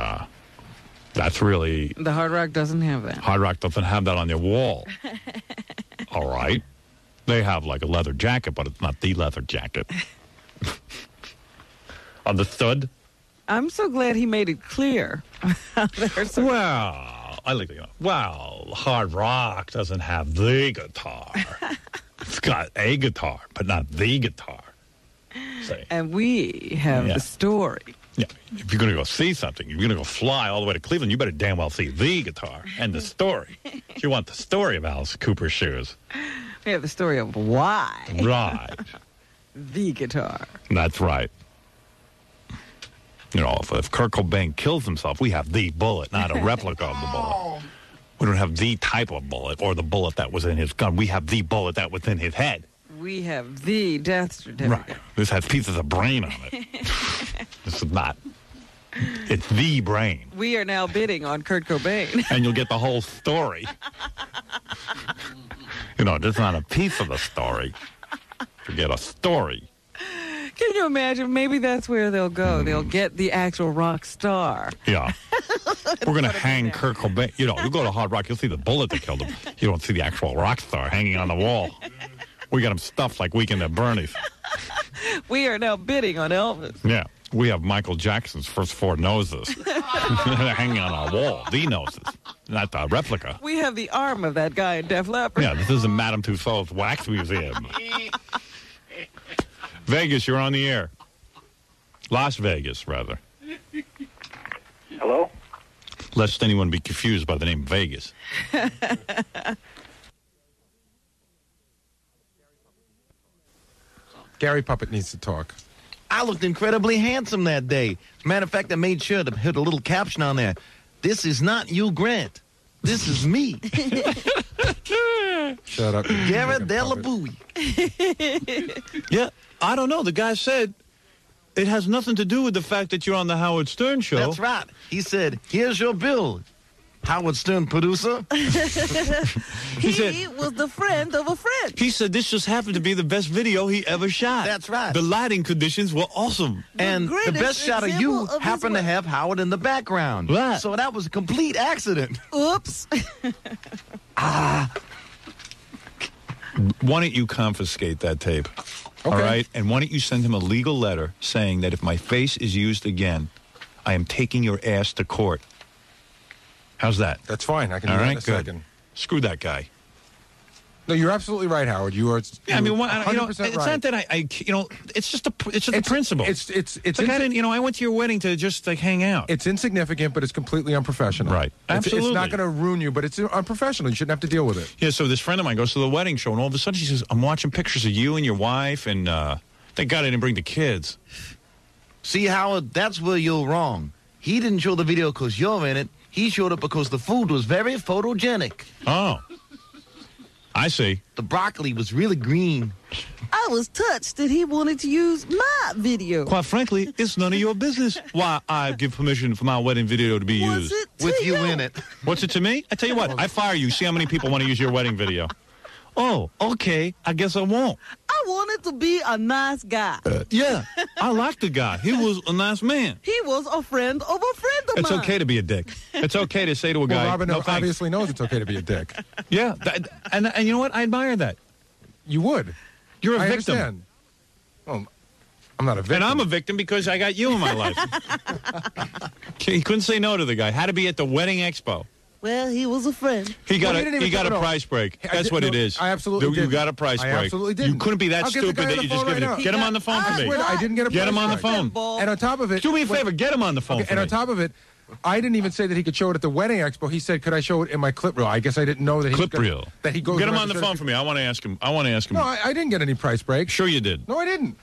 Speaker 2: that's really...
Speaker 5: The Hard Rock doesn't have that.
Speaker 2: Hard Rock doesn't have that on their wall. All right. They have like a leather jacket, but it's not the leather jacket. Understood?
Speaker 5: I'm so glad he made it clear.
Speaker 2: Well, I like to, well, Hard Rock doesn't have the guitar. It's got a guitar, but not the guitar. See?
Speaker 5: And we have the story.
Speaker 2: Yeah, if you're going to go see something, you're going to go fly all the way to Cleveland, you better damn well see the guitar and the story. You want the story of Alice Cooper's shoes.
Speaker 5: We have the story of why.
Speaker 2: Right.
Speaker 5: The guitar.
Speaker 2: That's right. You know, if Kurt Cobain kills himself, we have the bullet, not a replica of the bullet. We don't have the type of bullet or the bullet that was in his gun. We have the bullet that was in his head.
Speaker 5: We have the death certificate.
Speaker 2: Right. This has pieces of brain on it. This is not. It's the brain.
Speaker 5: We are now bidding on Kurt Cobain.
Speaker 2: And you'll get the whole story. You know, there's not a piece of the story. You get a story.
Speaker 5: Can you imagine? Maybe that's where they'll go. They'll get the actual rock star.
Speaker 2: Yeah. We're going to hang Kurt Cobain. You know, you go to Hard Rock, you'll see the bullet that killed him. You don't see the actual rock star hanging on the wall. We got him stuffed like Weekend at Bernie's.
Speaker 5: We are now bidding on Elvis.
Speaker 2: Yeah. We have Michael Jackson's first 4 noses hanging on our wall. The noses, not the replica.
Speaker 5: We have the arm of that guy in Def Leppard.
Speaker 2: Yeah, this is Madame Tussauds Wax Museum. Vegas, you're on the air. Las Vegas, rather.
Speaker 20: Hello?
Speaker 2: Lest anyone be confused by the name Vegas.
Speaker 1: Gary Puppet needs to talk.
Speaker 22: I looked incredibly handsome that day. As a matter of fact, I made sure to put a little caption on there. This is not you, Grant. This is me.
Speaker 1: Shut up.
Speaker 22: Garrett Delabouille.
Speaker 2: Yeah, I don't know. The guy said it has nothing to do with the fact that you're on the Howard Stern show.
Speaker 22: That's right. He said, here's your bill. Howard Stern producer.
Speaker 5: He was the friend of a friend.
Speaker 2: He said this just happened to be the best video he ever shot.
Speaker 22: That's right.
Speaker 2: The lighting conditions were awesome.
Speaker 22: And the best shot of you happened to have Howard in the background.
Speaker 2: Right.
Speaker 22: So that was a complete accident.
Speaker 5: Oops.
Speaker 2: Why don't you confiscate that tape?
Speaker 1: Okay.
Speaker 2: All right? And why don't you send him a legal letter saying that if my face is used again, I am taking your ass to court. How's that?
Speaker 1: That's fine. I can do that in a second.
Speaker 2: Screw that guy.
Speaker 1: No, you're absolutely right, Howard. You are.
Speaker 2: I mean,
Speaker 1: 100%
Speaker 2: it's
Speaker 1: right.
Speaker 2: not that it's just a principle.
Speaker 1: It's
Speaker 2: like I went to your wedding to just like hang out.
Speaker 1: It's insignificant, but it's completely unprofessional.
Speaker 2: Right. Absolutely.
Speaker 1: It's not going to ruin you, but it's unprofessional. You shouldn't have to deal with it.
Speaker 2: Yeah. So this friend of mine goes to the wedding show, and all of a sudden she says, "I'm watching pictures of you and your wife, and thank God I didn't bring the kids."
Speaker 22: See, Howard, that's where you're wrong. He didn't show the video because you're in it. He showed up because the food was very photogenic.
Speaker 2: Oh. I see.
Speaker 22: The broccoli was really green.
Speaker 5: I was touched that he wanted to use my video.
Speaker 2: Quite frankly, it's none of your business why I give permission for my wedding video to be used.
Speaker 22: With you in it.
Speaker 2: What's it to me? I tell you what, I fire you. See how many people want to use your wedding video. Oh, okay. I guess I won't.
Speaker 5: I wanted to be a nice guy.
Speaker 2: Yeah, I like the guy. He was a nice man.
Speaker 5: He was a friend of a friend of
Speaker 2: It's
Speaker 5: mine.
Speaker 2: okay to be a dick. It's okay to say to a guy,
Speaker 1: Well, Robin
Speaker 2: no, thanks.
Speaker 1: obviously knows it's okay to be a dick.
Speaker 2: Yeah, and you know what? I admire that.
Speaker 1: You would.
Speaker 2: You're a
Speaker 1: I
Speaker 2: victim.
Speaker 1: Understand. Well, I'm not a victim.
Speaker 2: And I'm a victim because I got you in my life. He couldn't say no to the guy. Had to be at the wedding expo.
Speaker 5: Well, he was a friend.
Speaker 2: He got a price break. That's what it is.
Speaker 1: I absolutely
Speaker 2: You
Speaker 1: didn't.
Speaker 2: got a price break.
Speaker 1: I absolutely didn't.
Speaker 2: You couldn't be that
Speaker 1: I'll get the
Speaker 2: stupid
Speaker 1: guy on
Speaker 2: that
Speaker 1: the
Speaker 2: you just
Speaker 1: phone
Speaker 2: give
Speaker 1: right
Speaker 2: it.
Speaker 1: now.
Speaker 2: Get him on the phone for me.
Speaker 1: I didn't get a
Speaker 2: Get him on the
Speaker 1: price
Speaker 2: phone.
Speaker 1: break. And on top of it,
Speaker 2: Do me a favor. Get him on the phone for
Speaker 1: and
Speaker 2: me.
Speaker 1: on top of it, I didn't even say that he could show it at the wedding expo. He said, "Could I show it in my clip reel?" I guess I didn't know that he
Speaker 2: Clip reel.
Speaker 1: That he goes.
Speaker 2: Get him
Speaker 1: around
Speaker 2: on the
Speaker 1: and
Speaker 2: phone for me. I want to ask him.
Speaker 1: No, I didn't get any price break.
Speaker 2: Sure you did.
Speaker 1: No, I didn't.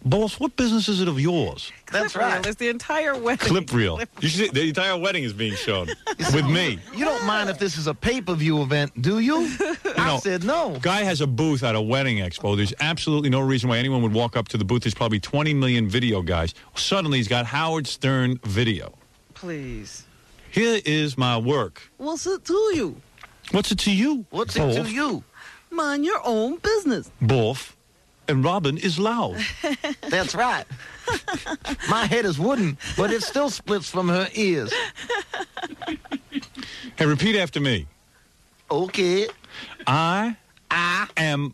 Speaker 2: Boss, what business is it of yours?
Speaker 22: That's
Speaker 5: Clip reel
Speaker 22: right.
Speaker 5: is the entire wedding.
Speaker 2: Clip reel. You should, the entire wedding is being shown with me.
Speaker 22: You don't mind if this is a pay-per-view event, do you? I said no.
Speaker 2: Guy has a booth at a wedding expo. There's absolutely no reason why anyone would walk up to the booth. There's probably 20 million video guys. Suddenly he's got Howard Stern video.
Speaker 5: Please.
Speaker 2: Here is my work.
Speaker 5: What's it to you?
Speaker 2: What's it to you?
Speaker 22: What's it to you?
Speaker 5: Mind your own business.
Speaker 2: Boff. And Robin is loud.
Speaker 22: That's right. My head is wooden, but it still splits from her ears.
Speaker 2: Hey, repeat after me.
Speaker 22: Okay.
Speaker 2: I am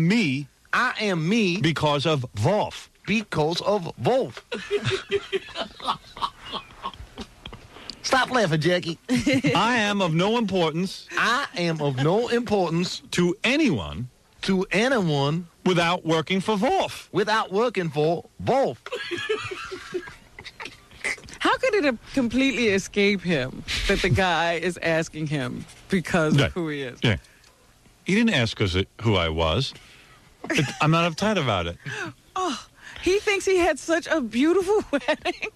Speaker 2: me.
Speaker 22: I am me.
Speaker 2: Because of Wolf.
Speaker 22: Because of Wolf. Stop laughing, Jackie.
Speaker 2: I am of no importance.
Speaker 22: I am of no importance
Speaker 2: to anyone.
Speaker 22: To anyone.
Speaker 2: Without working for Wolf.
Speaker 22: Without working for Wolf.
Speaker 5: How could it have completely escaped him that the guy is asking him because of who he is?
Speaker 2: Yeah. He didn't ask us who I was. I'm not uptight about it.
Speaker 5: Oh, he thinks he had such a beautiful wedding.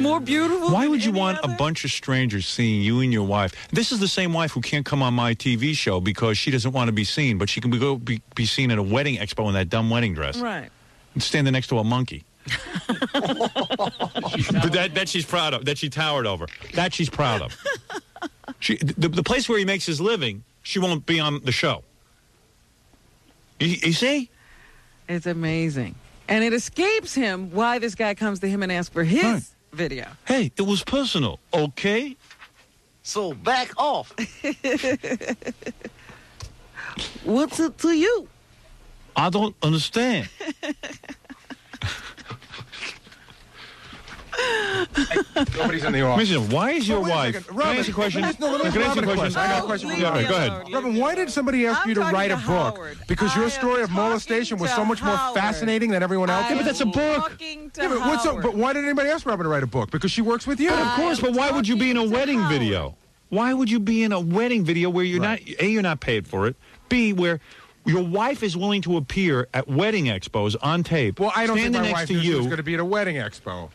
Speaker 5: More beautiful.
Speaker 2: Why would you want a bunch of strangers seeing you and your wife? This is the same wife who can't come on my TV show because she doesn't want to be seen, but she can be seen at a wedding expo in that dumb wedding dress.
Speaker 5: Right.
Speaker 2: And standing next to a monkey. But that she's proud of. That she towered over. That she's proud of. The place where he makes his living, she won't be on the show. You see?
Speaker 5: It's amazing. And it escapes him why this guy comes to him and asks for his video.
Speaker 2: Hey, it was personal, okay?
Speaker 22: So back off.
Speaker 5: What's it to you?
Speaker 2: I don't understand.
Speaker 1: Nobody's in the office.
Speaker 2: Listen, why is your wife? Can I ask you a question?
Speaker 1: No, let me ask Robin a question. I got a question for you.
Speaker 2: Yeah, go ahead.
Speaker 1: Robin, why did somebody ask you to write a book? Because your story of molestation was so much more fascinating than everyone else's?
Speaker 2: Yeah, but that's a book.
Speaker 1: But why did anybody ask Robin to write a book? Because she works with you.
Speaker 2: Of course, but why would you be in a wedding video? Why would you be in a wedding video where you're not, A, you're not paid for it, B, where your wife is willing to appear at wedding expos on tape.
Speaker 1: Well, I don't think
Speaker 2: standing
Speaker 1: my
Speaker 2: next
Speaker 1: wife
Speaker 2: to
Speaker 1: knew she
Speaker 2: you.
Speaker 1: was going to be at a wedding expo.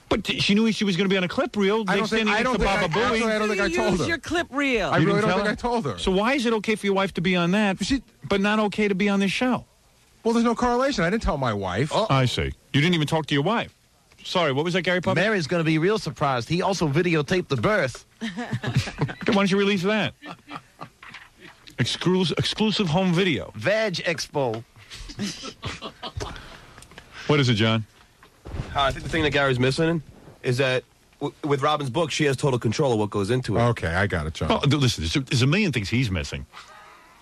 Speaker 2: But she knew she was going to be on a clip reel.
Speaker 1: I don't think I told her.
Speaker 2: I
Speaker 5: Use your clip reel.
Speaker 1: I really don't think I told her.
Speaker 2: So why is it okay for your wife to be on that, but not okay to be on this show?
Speaker 1: Well, there's no correlation. I didn't tell my wife.
Speaker 2: Oh. I see. You didn't even talk to your wife. Sorry, what was that, Gary Puppet?
Speaker 22: Mary's going to be real surprised. He also videotaped the birth.
Speaker 2: Why don't you release that? Exclusive home video.
Speaker 22: Vag Expo.
Speaker 2: What is it, John?
Speaker 3: I think the thing that Gary's missing is that with Robin's book, she has total control of what goes into it.
Speaker 1: Okay, I got it, John.
Speaker 2: Oh, listen, there's a million things he's missing.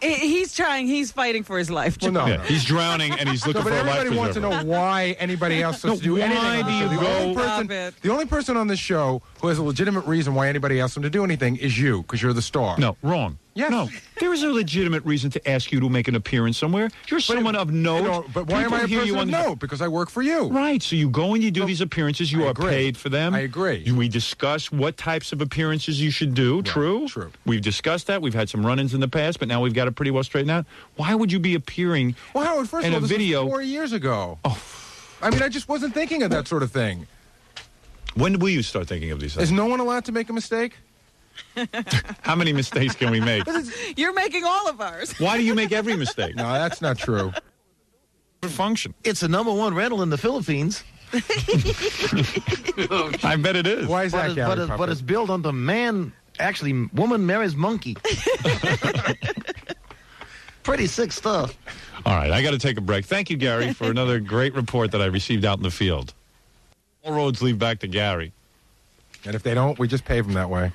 Speaker 5: He's fighting for his life.
Speaker 1: Well, no,
Speaker 2: he's drowning and he's looking for a life
Speaker 1: everybody wants to know why anybody else has to do anything.
Speaker 2: Why do you go?
Speaker 1: The only person on this show who has a legitimate reason why anybody asks him to do anything is you, because you're the star.
Speaker 2: No, wrong.
Speaker 1: Yes.
Speaker 2: No, there is a legitimate reason to ask you to make an appearance somewhere. You're someone of note.
Speaker 1: But why am I a person of note? Because I work for you.
Speaker 2: Right, so you go and you do these appearances. You are paid for them.
Speaker 1: I agree.
Speaker 2: We discuss what types of appearances you should do. Right. True?
Speaker 1: True.
Speaker 2: We've discussed that. We've had some run-ins in the past, but now we've got it pretty well straightened out. Why would you be appearing
Speaker 1: Howard, first
Speaker 2: in
Speaker 1: of all,
Speaker 2: a video?
Speaker 1: Was 4 years ago.
Speaker 2: Oh,
Speaker 1: I mean, I just wasn't thinking of that sort of thing.
Speaker 2: When will you start thinking of these things?
Speaker 1: Is no one allowed to make a mistake?
Speaker 2: How many mistakes can we make?
Speaker 5: You're making all of ours.
Speaker 2: Why do you make every mistake?
Speaker 1: No, that's not true.
Speaker 2: Function.
Speaker 22: It's the #1 rental in the Philippines.
Speaker 2: I bet it is.
Speaker 1: Why is that, Gary?
Speaker 22: But it's built on the woman marries monkey. Pretty sick stuff.
Speaker 2: All right, I got to take a break. Thank you, Gary, for another great report that I received out in the field. All roads lead back to Gary.
Speaker 1: And if they don't, we just pave them that way.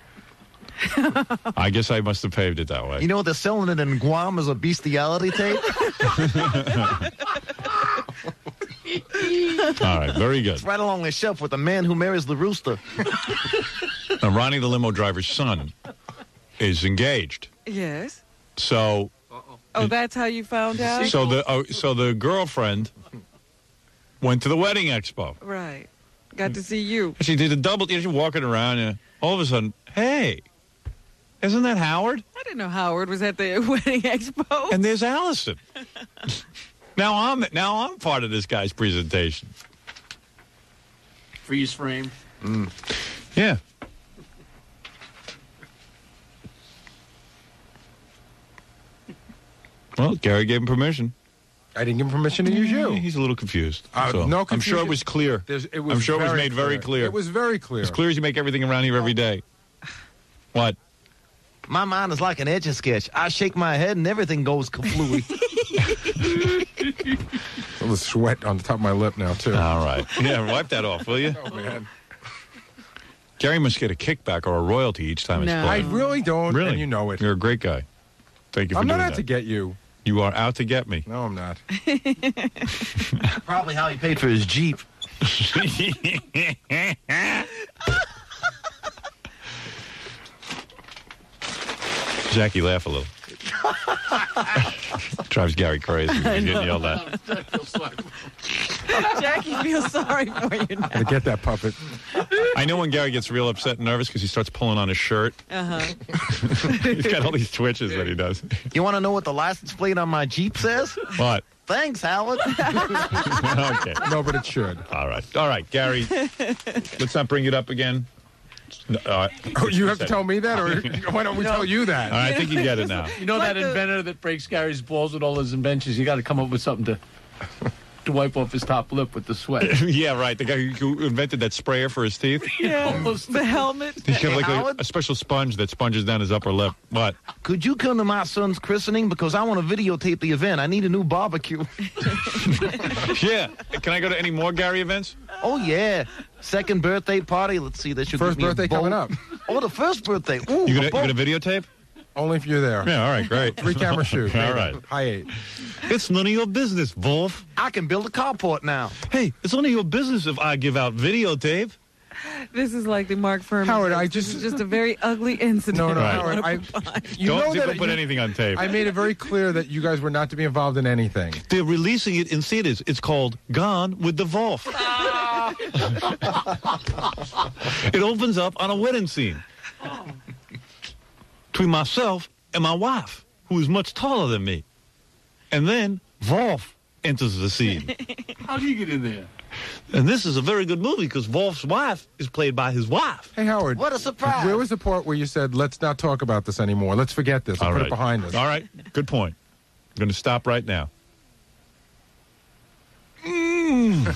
Speaker 2: I guess I must have paved it that way.
Speaker 22: You know, they're selling it in Guam as a bestiality tape.
Speaker 2: All right, very good.
Speaker 22: It's right along the shelf with the man who marries the rooster.
Speaker 2: Now, Ronnie, the limo driver's son, is engaged.
Speaker 5: Yes.
Speaker 2: So.
Speaker 5: Oh, that's how you found out?
Speaker 2: So the girlfriend went to the wedding expo.
Speaker 5: Right. Got to see you.
Speaker 2: She did a double. She's walking around, and all of a sudden, hey, isn't that Howard?
Speaker 5: I didn't know Howard was at the wedding expo.
Speaker 2: And there's Allison. Now I'm part of this guy's presentation.
Speaker 16: Freeze frame.
Speaker 2: Yeah. Well, Gary gave him permission.
Speaker 1: I didn't give him permission to use you.
Speaker 2: He's a little confused.
Speaker 1: No confusion.
Speaker 2: I'm sure it was clear. I'm sure it was made very clear.
Speaker 1: It was very clear.
Speaker 2: As clear as you make everything around here every day. What?
Speaker 22: My mind is like an Etch-a-Sketch. I shake my head and everything goes kablooey.
Speaker 1: It was sweat on the top of my lip now, too.
Speaker 2: All right. Yeah, wipe that off, will you?
Speaker 1: Oh, man.
Speaker 2: Gary must get a kickback or a royalty each time it's played.
Speaker 1: I really don't,
Speaker 2: Really?
Speaker 1: and you know it.
Speaker 2: You're a great guy. Thank you for
Speaker 1: I'm
Speaker 2: doing
Speaker 1: not
Speaker 2: that.
Speaker 1: out to get you.
Speaker 2: You are out to get me.
Speaker 1: No, I'm not.
Speaker 22: Probably how he paid for his Jeep.
Speaker 2: Jackie, laugh a little. Drives Gary crazy. He's getting yelled at.
Speaker 5: Jackie feels sorry for you now.
Speaker 1: Gotta get that puppet.
Speaker 2: I know when Gary gets real upset and nervous because he starts pulling on his shirt. He's got all these twitches that he does.
Speaker 22: You want to know what the license plate on my Jeep says?
Speaker 2: What?
Speaker 22: Thanks, Howard.
Speaker 2: Okay.
Speaker 1: No, but it should.
Speaker 2: All right, Gary. Let's not bring it up again.
Speaker 1: You have to tell me that, or why don't we tell you that?
Speaker 2: All right, I think you get it now.
Speaker 16: You know
Speaker 5: Like
Speaker 16: that inventor that breaks Gary's balls with all his inventions? You got to come up with something to wipe off his top lip with the sweat.
Speaker 2: Yeah, right. The guy who invented that sprayer for his teeth.
Speaker 5: Yeah, the helmet.
Speaker 2: He's got like a special sponge that sponges down his upper lip. What?
Speaker 22: Could you come to my son's christening? Because I want to videotape the event. I need a new barbecue.
Speaker 2: Yeah. Can I go to any more Gary events?
Speaker 22: Oh, yeah. Second birthday party. Let's see. This should
Speaker 1: First
Speaker 22: give me a
Speaker 1: birthday
Speaker 22: bowl.
Speaker 1: coming up.
Speaker 22: Oh, the first birthday. Ooh,
Speaker 2: You gonna videotape?
Speaker 1: Only if you're there.
Speaker 2: Yeah, all right, great.
Speaker 1: 3-camera shoot.
Speaker 2: All right.
Speaker 1: High 8.
Speaker 2: It's none of your business, Wolf.
Speaker 22: I can build a carport now.
Speaker 2: Hey, it's none of your business if I give out videotape.
Speaker 5: This is like the Mark Fuhrman.
Speaker 1: Howard,
Speaker 5: This is just a very ugly incident.
Speaker 1: No,
Speaker 2: Right.
Speaker 1: Howard. You know
Speaker 2: Don't
Speaker 1: that
Speaker 2: put anything on tape.
Speaker 1: I made it very clear that you guys were not to be involved in anything.
Speaker 2: They're releasing it in theaters. It's called Gone with the Wolf. It opens up on a wedding scene between myself and my wife, who is much taller than me. And then Wolf enters the scene.
Speaker 16: How do you get in there?
Speaker 2: And this is a very good movie because Wolf's wife is played by his wife.
Speaker 1: Hey, Howard.
Speaker 22: What a surprise.
Speaker 1: Where was the part where you said, let's not talk about this anymore? Let's forget this and put it behind us.
Speaker 2: All right. Good point. I'm going to stop right now.
Speaker 1: You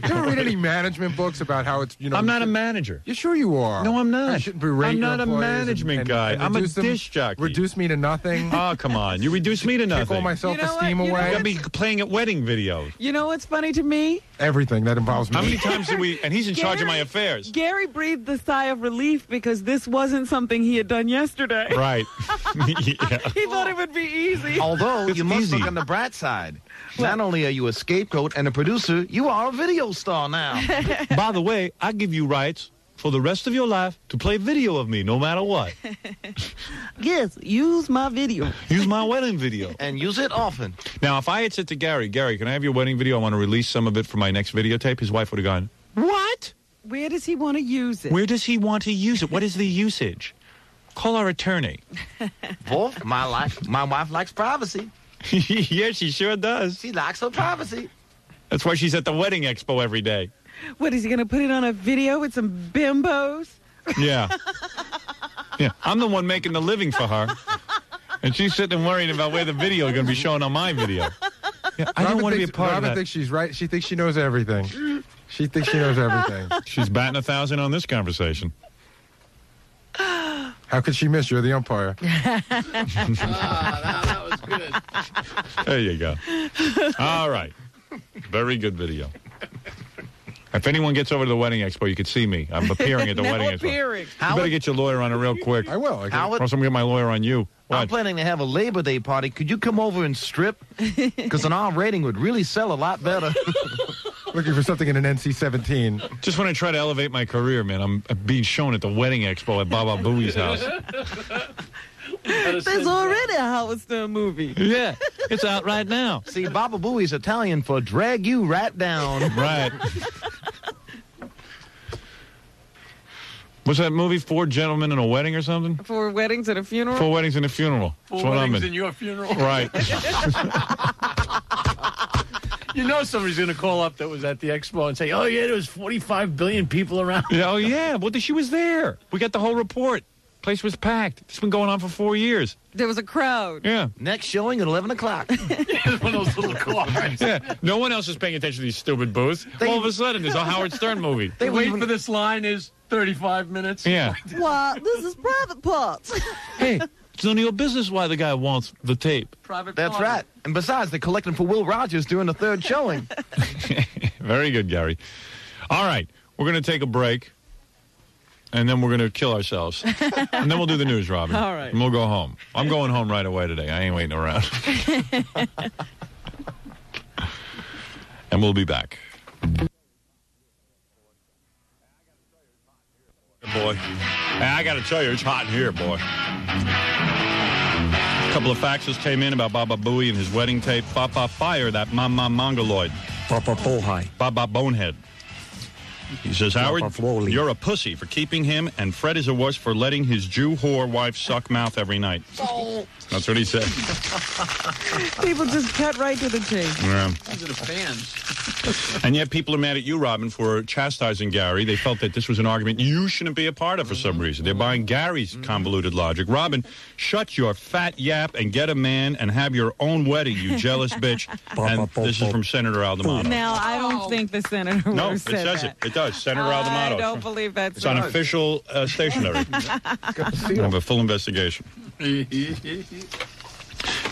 Speaker 1: ever read any management books about how it's,
Speaker 2: I'm not a manager.
Speaker 1: You sure you are?
Speaker 2: No, I'm not.
Speaker 1: You shouldn't berate
Speaker 2: I'm
Speaker 1: your
Speaker 2: not a
Speaker 1: employees
Speaker 2: management guy. I'm a
Speaker 1: reduce them-
Speaker 2: dish jockey.
Speaker 1: Reduce me to nothing.
Speaker 2: Oh, come on. You reduce me to nothing.
Speaker 1: Take all my self-esteem
Speaker 5: You know what?
Speaker 1: away.
Speaker 2: I'll be playing at wedding videos.
Speaker 5: You know what's funny to me?
Speaker 1: Everything that involves me.
Speaker 2: How many times did we... And he's in charge of my affairs.
Speaker 5: Gary breathed a sigh of relief because this wasn't something he had done yesterday.
Speaker 2: Right. Yeah.
Speaker 5: He thought it would be easy.
Speaker 22: Although
Speaker 2: It's
Speaker 22: you must
Speaker 2: easy.
Speaker 22: look on the bright side. Not only are you a scapegoat and a producer, you are a video star now.
Speaker 2: By the way, I give you rights for the rest of your life to play video of me, no matter what.
Speaker 5: Yes, use my video.
Speaker 2: Use my wedding video.
Speaker 22: And use it often.
Speaker 2: Now, if I had said to Gary, can I have your wedding video? I want to release some of it for my next videotape. His wife would have gone, what?
Speaker 5: Where does he want to use it?
Speaker 2: Where does he want to use it? What is the usage? Call our attorney.
Speaker 22: Wolf, my wife likes privacy.
Speaker 2: Yeah, she sure does.
Speaker 22: She likes her privacy.
Speaker 2: That's why she's at the wedding expo every day.
Speaker 5: What, is he going to put it on a video with some bimbos?
Speaker 2: Yeah. Yeah, I'm the one making the living for her. And she's sitting and worrying about where the video is going to be shown on my video. Yeah, I don't want to be a part of that.
Speaker 1: Robin thinks she's right. She thinks she knows everything. She thinks she knows everything.
Speaker 2: She's batting 1,000 on this conversation.
Speaker 1: How could she miss? You're the umpire.
Speaker 16: That was good.
Speaker 2: There you go. All right. Very good video. If anyone gets over to the wedding expo, you could see me. I'm appearing at the wedding expo. You better get your lawyer on it real quick.
Speaker 1: I will.
Speaker 22: Howard,
Speaker 2: I'm going to get my lawyer on you. What?
Speaker 22: I'm planning to have a Labor Day party. Could you come over and strip? Because an R rating would really sell a lot better.
Speaker 1: Looking for something in an NC-17.
Speaker 2: Just when I try to elevate my career, man, I'm being shown at the wedding expo at Baba Booey's house.
Speaker 5: There's already a Howard Stern movie.
Speaker 2: Yeah, it's out right now.
Speaker 22: See, Baba Booey's Italian for drag you right down.
Speaker 2: Right. What's that movie? 4 Gentlemen in a Wedding or something?
Speaker 5: 4 weddings and a funeral?
Speaker 2: 4 weddings and a funeral.
Speaker 16: 4 weddings and your funeral?
Speaker 2: Right.
Speaker 16: You know somebody's going to call up that was at the expo and say, oh, yeah, there was 45 billion people around.
Speaker 2: Yeah, oh, yeah. Well, she was there. We got the whole report. Place was packed. It's been going on for 4 years.
Speaker 5: There was a crowd.
Speaker 2: Yeah.
Speaker 22: Next showing at 11 o'clock.
Speaker 16: Yeah, one of those little cars.
Speaker 2: Yeah. No one else is paying attention to these stupid booths. All of a sudden, there's a Howard Stern movie.
Speaker 16: They wait for this line is 35 minutes.
Speaker 2: Yeah.
Speaker 5: Well, this is private parts.
Speaker 2: Hey, it's none of your business why the guy wants the tape.
Speaker 22: That's right. And besides, they're collecting for Will Rogers during the 3rd showing.
Speaker 2: Very good, Gary. All right. We're going to take a break. And then we're going to kill ourselves. And then we'll do the news, Robin.
Speaker 5: All right.
Speaker 2: And we'll go home. I'm going home right away today. I ain't waiting around. And we'll be back. Boy. Hey, I got to tell you, it's hot in here, boy. A couple of faxes came in about Baba Booey and his wedding tape. Papa Fire, that Mama Mongoloid.
Speaker 13: Papa Bohai.
Speaker 2: Baba Bonehead. He says, Howard, you're a pussy for keeping him, and Fred is a wuss for letting his Jew whore wife suck mouth every night. That's what he said.
Speaker 5: People just cut right to the chase.
Speaker 2: Yeah.
Speaker 16: These are the fans.
Speaker 2: And yet people are mad at you, Robin, for chastising Gary. They felt that this was an argument you shouldn't be a part of for some reason. They're buying Gary's convoluted logic. Robin, shut your fat yap and get a man and have your own wedding, you jealous bitch. And this is from Senator Aldamato.
Speaker 5: Now, I don't think the senator would have said
Speaker 2: says
Speaker 5: that.
Speaker 2: It does. Senator Aldamato.
Speaker 5: I don't believe that's
Speaker 2: It's on official stationery. I have a full investigation.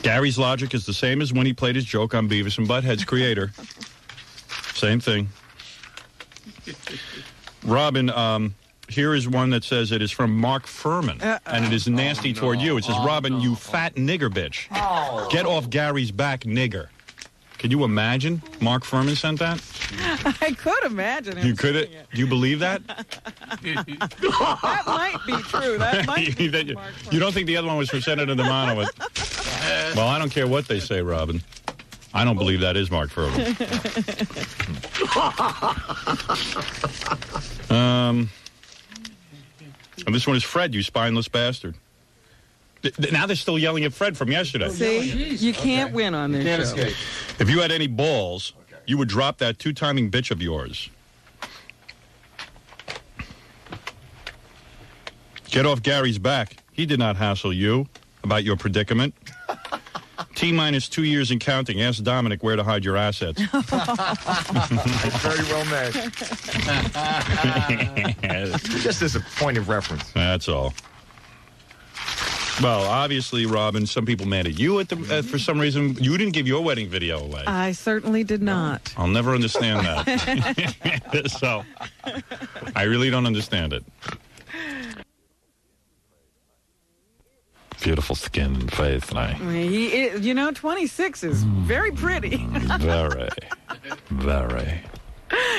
Speaker 2: Gary's logic is the same as when he played his joke on Beavis and Butthead's creator. Same thing. Robin, here is one that says it is from Mark Fuhrman, and it is nasty toward you. It says, Robin, you fat nigger bitch. Get off Gary's back, nigger. Can you imagine Mark Fuhrman sent that?
Speaker 5: I could imagine him.
Speaker 2: You could? Do you believe that?
Speaker 5: That might be true. That might be
Speaker 2: You don't think the other one was from Senator D'Amato? Well, I don't care what they say, Robin. I don't believe that is Mark Fuhrman. And this one is Fred, you spineless bastard. Now they're still yelling at Fred from yesterday.
Speaker 5: See, you can't win on this show.
Speaker 2: Escape. If you had any balls, you would drop that 2-timing bitch of yours. Get off Gary's back. He did not hassle you about your predicament. T-minus 2 years and counting. Ask Dominic where to hide your assets.
Speaker 4: It's very well made. Just as a point of reference.
Speaker 2: That's all. Well, obviously, Robin, some people mad at you for some reason. You didn't give your wedding video away.
Speaker 5: I certainly did not.
Speaker 2: I'll never understand that. So, I really don't understand it. Beautiful skin and face, and
Speaker 5: He is, 26 is very pretty.
Speaker 2: Very.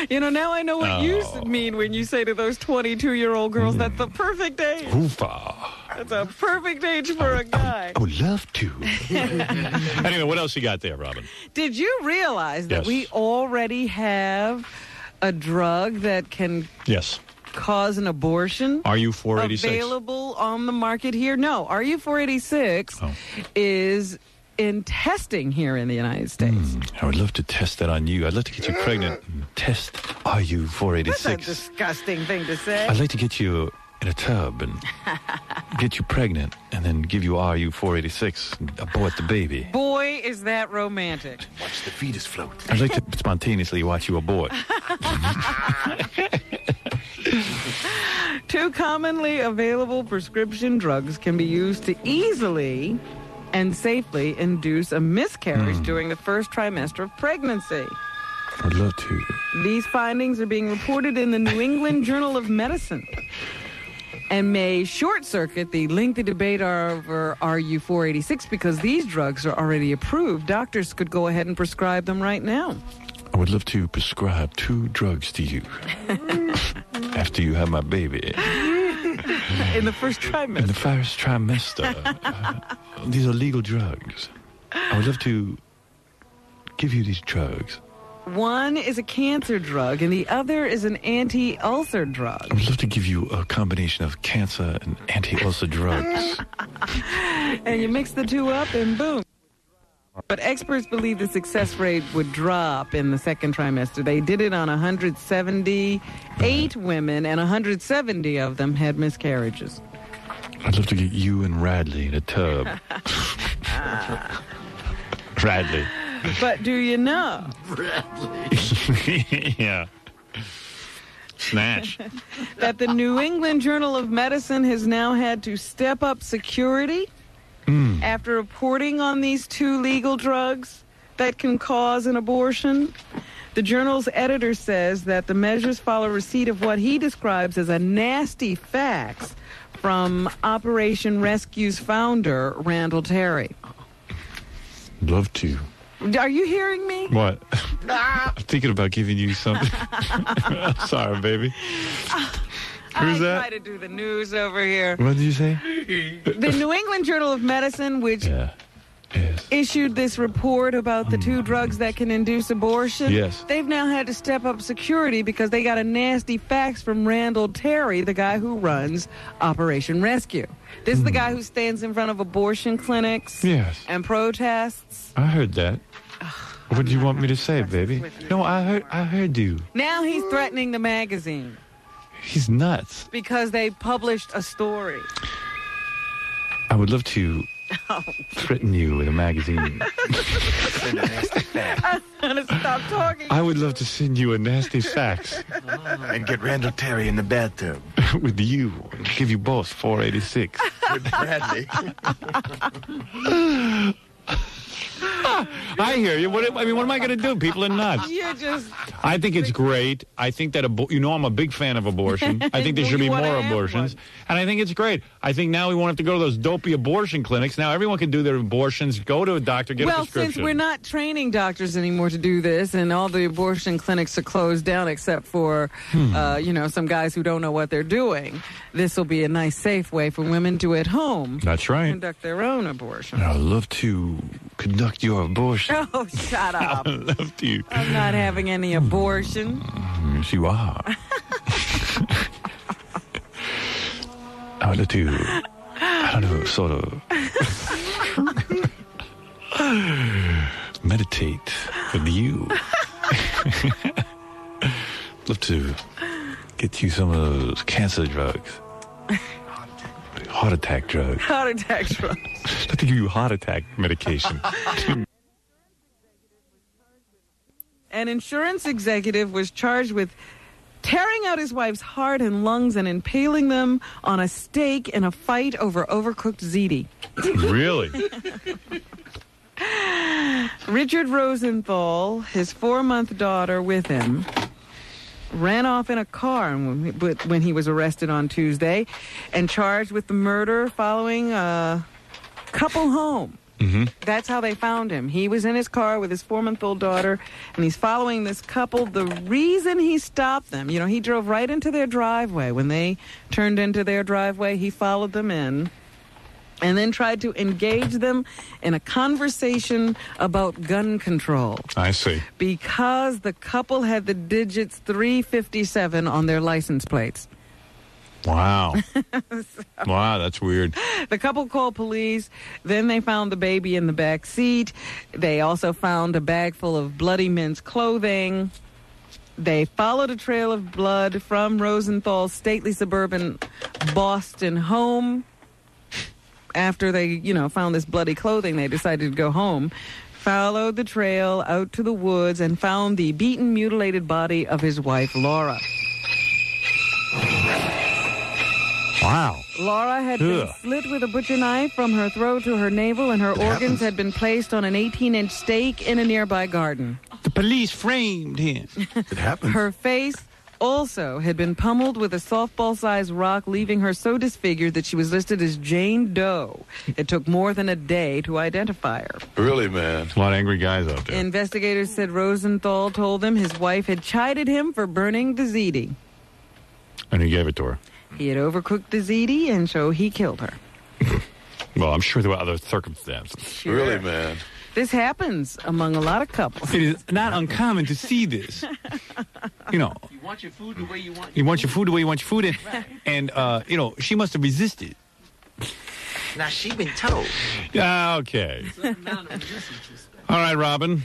Speaker 5: Now I know what you mean when you say to those 22-year-old girls, that's the perfect age.
Speaker 2: Hoofa.
Speaker 5: That's a perfect age for a guy.
Speaker 2: I would love to. Anyway, what else you got there, Robin?
Speaker 5: Did you realize that we already have a drug that can cause an abortion?
Speaker 2: RU-486?
Speaker 5: Available on the market here? No, RU-486 is in testing here in the United States.
Speaker 8: I would love to test that on you. I'd love to get you pregnant and test RU-486.
Speaker 5: That's a disgusting thing to say.
Speaker 8: I'd like to get you in a tub and get you pregnant and then give you RU-486 and abort the baby.
Speaker 5: Boy, is that romantic.
Speaker 8: Watch the fetus float. I'd like to spontaneously watch you abort.
Speaker 5: 2 commonly available prescription drugs can be used to easily and safely induce a miscarriage during the first trimester of pregnancy.
Speaker 8: I'd love to.
Speaker 5: These findings are being reported in the New England Journal of Medicine and may short-circuit the lengthy debate over RU-486 because these drugs are already approved. Doctors could go ahead and prescribe them right now.
Speaker 8: I would love to prescribe 2 drugs to you after you have my baby.
Speaker 5: In the first trimester.
Speaker 8: In the first trimester. These are legal drugs. I would love to give you these drugs.
Speaker 5: One is a cancer drug, and the other is an anti-ulcer drug.
Speaker 8: I would love to give you a combination of cancer and anti-ulcer drugs.
Speaker 5: And you mix the 2 up, and boom. But experts believe the success rate would drop in the second trimester. They did it on 178 women, and 170 of them had miscarriages.
Speaker 8: I'd love to get you and Radley in a tub. Radley.
Speaker 5: But do you know?
Speaker 8: Yeah. Snatch.
Speaker 5: That the New England Journal of Medicine has now had to step up security after reporting on these 2 legal drugs that can cause an abortion. The journal's editor says that the measures follow receipt of what he describes as a nasty fax from Operation Rescue's founder, Randall Terry.
Speaker 8: Love to.
Speaker 5: Are you hearing me?
Speaker 8: What? I'm thinking about giving you something. Sorry, baby. Who's that?
Speaker 5: I try to do the news over here.
Speaker 8: What did you say?
Speaker 5: The New England Journal of Medicine, which issued this report about the 2 drugs that can induce abortion, they've now had to step up security because they got a nasty fax from Randall Terry, the guy who runs Operation Rescue. This is the guy who stands in front of abortion clinics and protests.
Speaker 8: I heard that. What do you want me to say, baby? No, I heard you.
Speaker 5: Now he's threatening the magazine.
Speaker 8: He's nuts.
Speaker 5: Because they published a story.
Speaker 8: I would love to threaten you with a magazine.
Speaker 5: I'm going to stop talking.
Speaker 8: I would love to send you a nasty fax.
Speaker 22: And get Randall Terry in the bathtub.
Speaker 8: With you. Give you both 486.
Speaker 22: With Bradley.
Speaker 8: I hear you. What am I going to do? People are nuts.
Speaker 5: You're just...
Speaker 8: I think it's great. I think that, I'm a big fan of abortion. I think there should be more abortions. And I think it's great. I think now we won't have to go to those dopey abortion clinics. Now everyone can do their abortions, go to a doctor, get a prescription.
Speaker 5: Well, since we're not training doctors anymore to do this, and all the abortion clinics are closed down except for, some guys who don't know what they're doing, this will be a nice, safe way for women to, at home,
Speaker 8: that's right,
Speaker 5: conduct their own abortion.
Speaker 8: I'd love to conduct your abortion.
Speaker 5: Oh, shut up.
Speaker 8: I'd love to.
Speaker 5: I'm not having any abortion.
Speaker 8: Yes, you are. I would love to, sort of meditate with you. Love to get you some of those cancer drugs. Heart attack drugs.
Speaker 5: Heart attack drugs.
Speaker 8: I'd like to give you heart attack medication.
Speaker 5: An insurance executive was charged with tearing out his wife's heart and lungs and impaling them on a stake in a fight over overcooked ziti.
Speaker 8: Really?
Speaker 5: Richard Rosenthal, his 4-month daughter with him, ran off in a car when he was arrested on Tuesday and charged with the murder following a couple home.
Speaker 8: Mm-hmm.
Speaker 5: That's how they found him. He was in his car with his 4-month-old daughter, and he's following this couple. The reason he stopped them, he drove right into their driveway. When they turned into their driveway, he followed them in and then tried to engage them in a conversation about gun control.
Speaker 8: I see.
Speaker 5: Because the couple had the digits 357 on their license plates.
Speaker 8: Wow. Wow, that's weird.
Speaker 5: The couple called police. Then they found the baby in the back seat. They also found a bag full of bloody men's clothing. They followed a trail of blood from Rosenthal's stately suburban Boston home. After they, found this bloody clothing, they decided to go home. Followed the trail out to the woods and found the beaten, mutilated body of his wife, Laura.
Speaker 8: Wow.
Speaker 5: Laura had been slit with a butcher knife from her throat to her navel, and her organs had been placed on an 18-inch stake in a nearby garden.
Speaker 13: The police framed him.
Speaker 17: It happened.
Speaker 5: Her face also had been pummeled with a softball-sized rock, leaving her so disfigured that she was listed as Jane Doe. It took more than a day to identify her.
Speaker 17: Really, man?
Speaker 8: A lot of angry guys out there.
Speaker 5: Investigators said Rosenthal told them his wife had chided him for burning the ziti.
Speaker 8: And he gave it to her.
Speaker 5: He had overcooked the ziti, and so he killed her.
Speaker 8: Well, I'm sure there were other circumstances.
Speaker 5: Sure.
Speaker 17: Really, man?
Speaker 5: This happens among a lot of couples.
Speaker 13: It is not uncommon to see this.
Speaker 16: You want your food the way you want.
Speaker 13: You want your food the way you want your food, and she must have resisted.
Speaker 22: Now she been told.
Speaker 8: Okay. All right, Robin.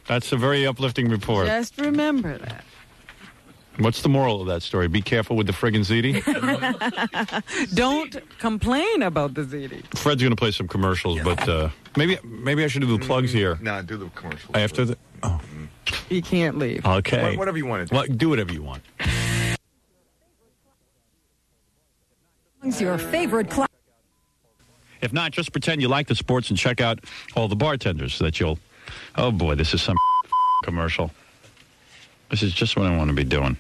Speaker 8: That's a very uplifting report.
Speaker 5: Just remember that.
Speaker 8: What's the moral of that story? Be careful with the friggin' ziti.
Speaker 5: Don't complain about the ziti.
Speaker 8: Fred's going to play some commercials, but maybe I should do the plugs here.
Speaker 4: No, do the commercials.
Speaker 8: After the... Oh.
Speaker 5: You can't leave.
Speaker 8: Okay.
Speaker 4: Whatever you want to do.
Speaker 8: Well, do whatever you want.
Speaker 6: Your favorite class.
Speaker 8: If not, just pretend you like the sports and check out all the bartenders so that you'll... Oh, boy, this is some commercial. This is just what I want to be doing.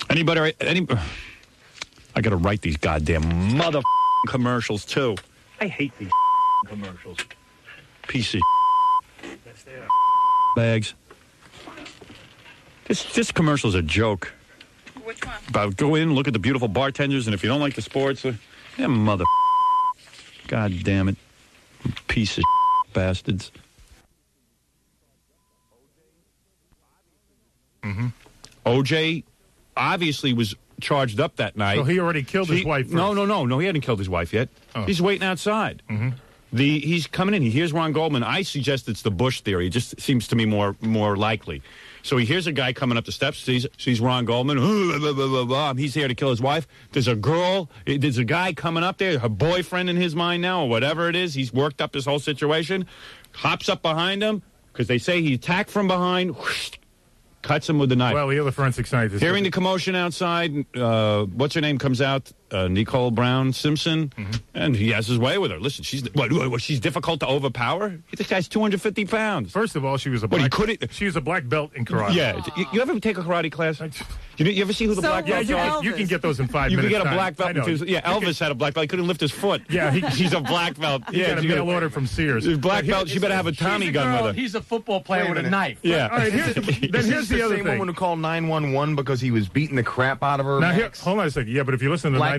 Speaker 8: Anybody... I got to write these goddamn mother commercials, too. I hate these commercials. Piece of bags. This commercial's a joke.
Speaker 6: Which one?
Speaker 8: About go in, look at the beautiful bartenders, and if you don't like the sports, mother. God damn it. Piece of bastards.
Speaker 19: Mm-hmm.
Speaker 8: OJ obviously was charged up that night.
Speaker 19: So he already killed his wife first.
Speaker 8: No, he hadn't killed his wife yet.
Speaker 19: Oh.
Speaker 8: He's waiting outside.
Speaker 19: Mm-hmm.
Speaker 8: He's coming in. He hears Ron Goldman. I suggest it's the Bush theory. It just seems to me more likely. So he hears a guy coming up the steps, sees Ron Goldman. He's here to kill his wife. There's a guy coming up there, her boyfriend in his mind now, or whatever it is. He's worked up this whole situation. Hops up behind him, because they say he attacked from behind. Whoosh, cuts him with the knife.
Speaker 19: Well, the other forensic scientist.
Speaker 8: Hearing the commotion outside, what's her name comes out, Nicole Brown Simpson, and he has his way with her. Listen, she's difficult to overpower? This guy's 250 pounds.
Speaker 19: First of all, she was a black belt in karate.
Speaker 8: Yeah. You ever take a karate class? You ever see who the black belts are?
Speaker 19: You can get those in 5
Speaker 8: minutes.
Speaker 19: You
Speaker 8: can get a black belt. Elvis had a black belt. He couldn't lift his foot.
Speaker 19: Yeah,
Speaker 8: he's a black belt.
Speaker 19: He got a mail order from Sears.
Speaker 8: Black belt. She better have a Tommy gun with her.
Speaker 16: He's a football player with a knife.
Speaker 8: Yeah.
Speaker 19: All right, here's the other
Speaker 4: same
Speaker 19: thing.
Speaker 4: woman who called 911 because he was beating the crap out of her.
Speaker 19: Now, hold on a second. Yeah, but if you listen to the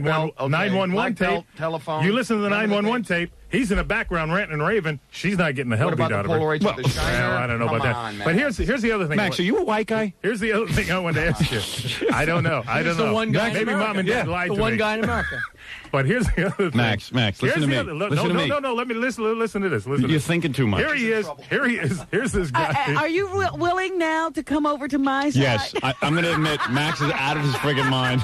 Speaker 19: 911 tape,
Speaker 4: telephone.
Speaker 19: you listen to the 911 tape, he's in the background ranting and raving. She's not getting the hell beat out of her.
Speaker 4: Well,
Speaker 19: I don't know about that. But here's the other thing.
Speaker 8: Max, are you a white guy?
Speaker 19: Here's the other thing I wanted to ask you. I don't know.
Speaker 16: The one guy
Speaker 19: Maybe Mom and Dad lied to me.
Speaker 16: The one guy in America.
Speaker 19: But here's the other thing.
Speaker 8: Max, listen to me.
Speaker 19: No. Let me listen to this.
Speaker 8: You're thinking too much.
Speaker 19: Here he is. Here's this guy.
Speaker 5: Are you willing now to come over to my side?
Speaker 8: Yes, I'm going to admit Max is out of his friggin' mind.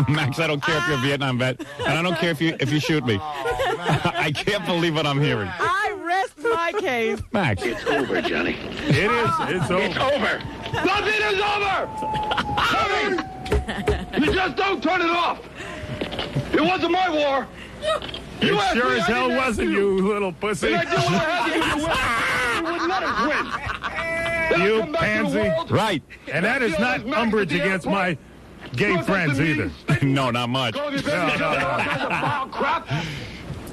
Speaker 8: Max, I don't care if you're a Vietnam vet, and I don't care if you shoot me. I can't believe what I'm hearing.
Speaker 5: I rest my case.
Speaker 8: Max,
Speaker 11: it's over, Johnny.
Speaker 19: It is. It's over.
Speaker 11: It's over. Nothing is over. Nothing. You just don't turn it off. It wasn't my war.
Speaker 19: It sure as hell wasn't, you little pussy.
Speaker 11: And I did what I had to do to win. You would not have win.
Speaker 19: You pansy.
Speaker 8: Right.
Speaker 19: And that is not umbrage against my gay friends either.
Speaker 8: No, not much.
Speaker 11: No. Crap.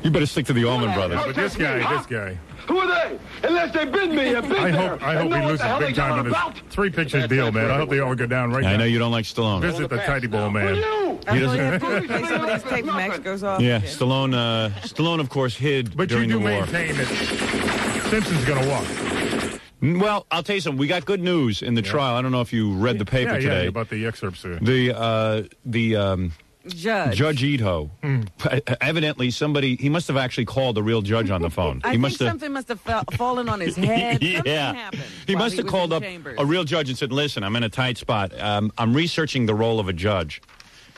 Speaker 8: You better stick to the Allman Brothers.
Speaker 19: But this guy.
Speaker 11: Who are they? Unless they've been me.
Speaker 19: I hope he loses big time on his 3-picture deal, man. I hope they all go down right now.
Speaker 8: I know you don't like Stallone.
Speaker 19: Visit the Tidy Bowl man.
Speaker 8: He doesn't.
Speaker 5: Some of these tapes, Max goes off.
Speaker 8: Yeah, Stallone, of course, hid
Speaker 19: but
Speaker 8: during the war.
Speaker 19: But you do maintain that Simpson's going to walk.
Speaker 8: Well, I'll tell you something. We got good news in the trial. I don't know if you read the paper today.
Speaker 1: Yeah, about the excerpts there.
Speaker 8: The Judge Ito. Evidently, he must have actually called a real judge on the phone.
Speaker 5: I think something must have fallen on his head.
Speaker 8: Yeah.
Speaker 5: Something happened.
Speaker 8: He must have called up a real judge and said, listen, I'm in a tight spot. I'm researching the role of a judge.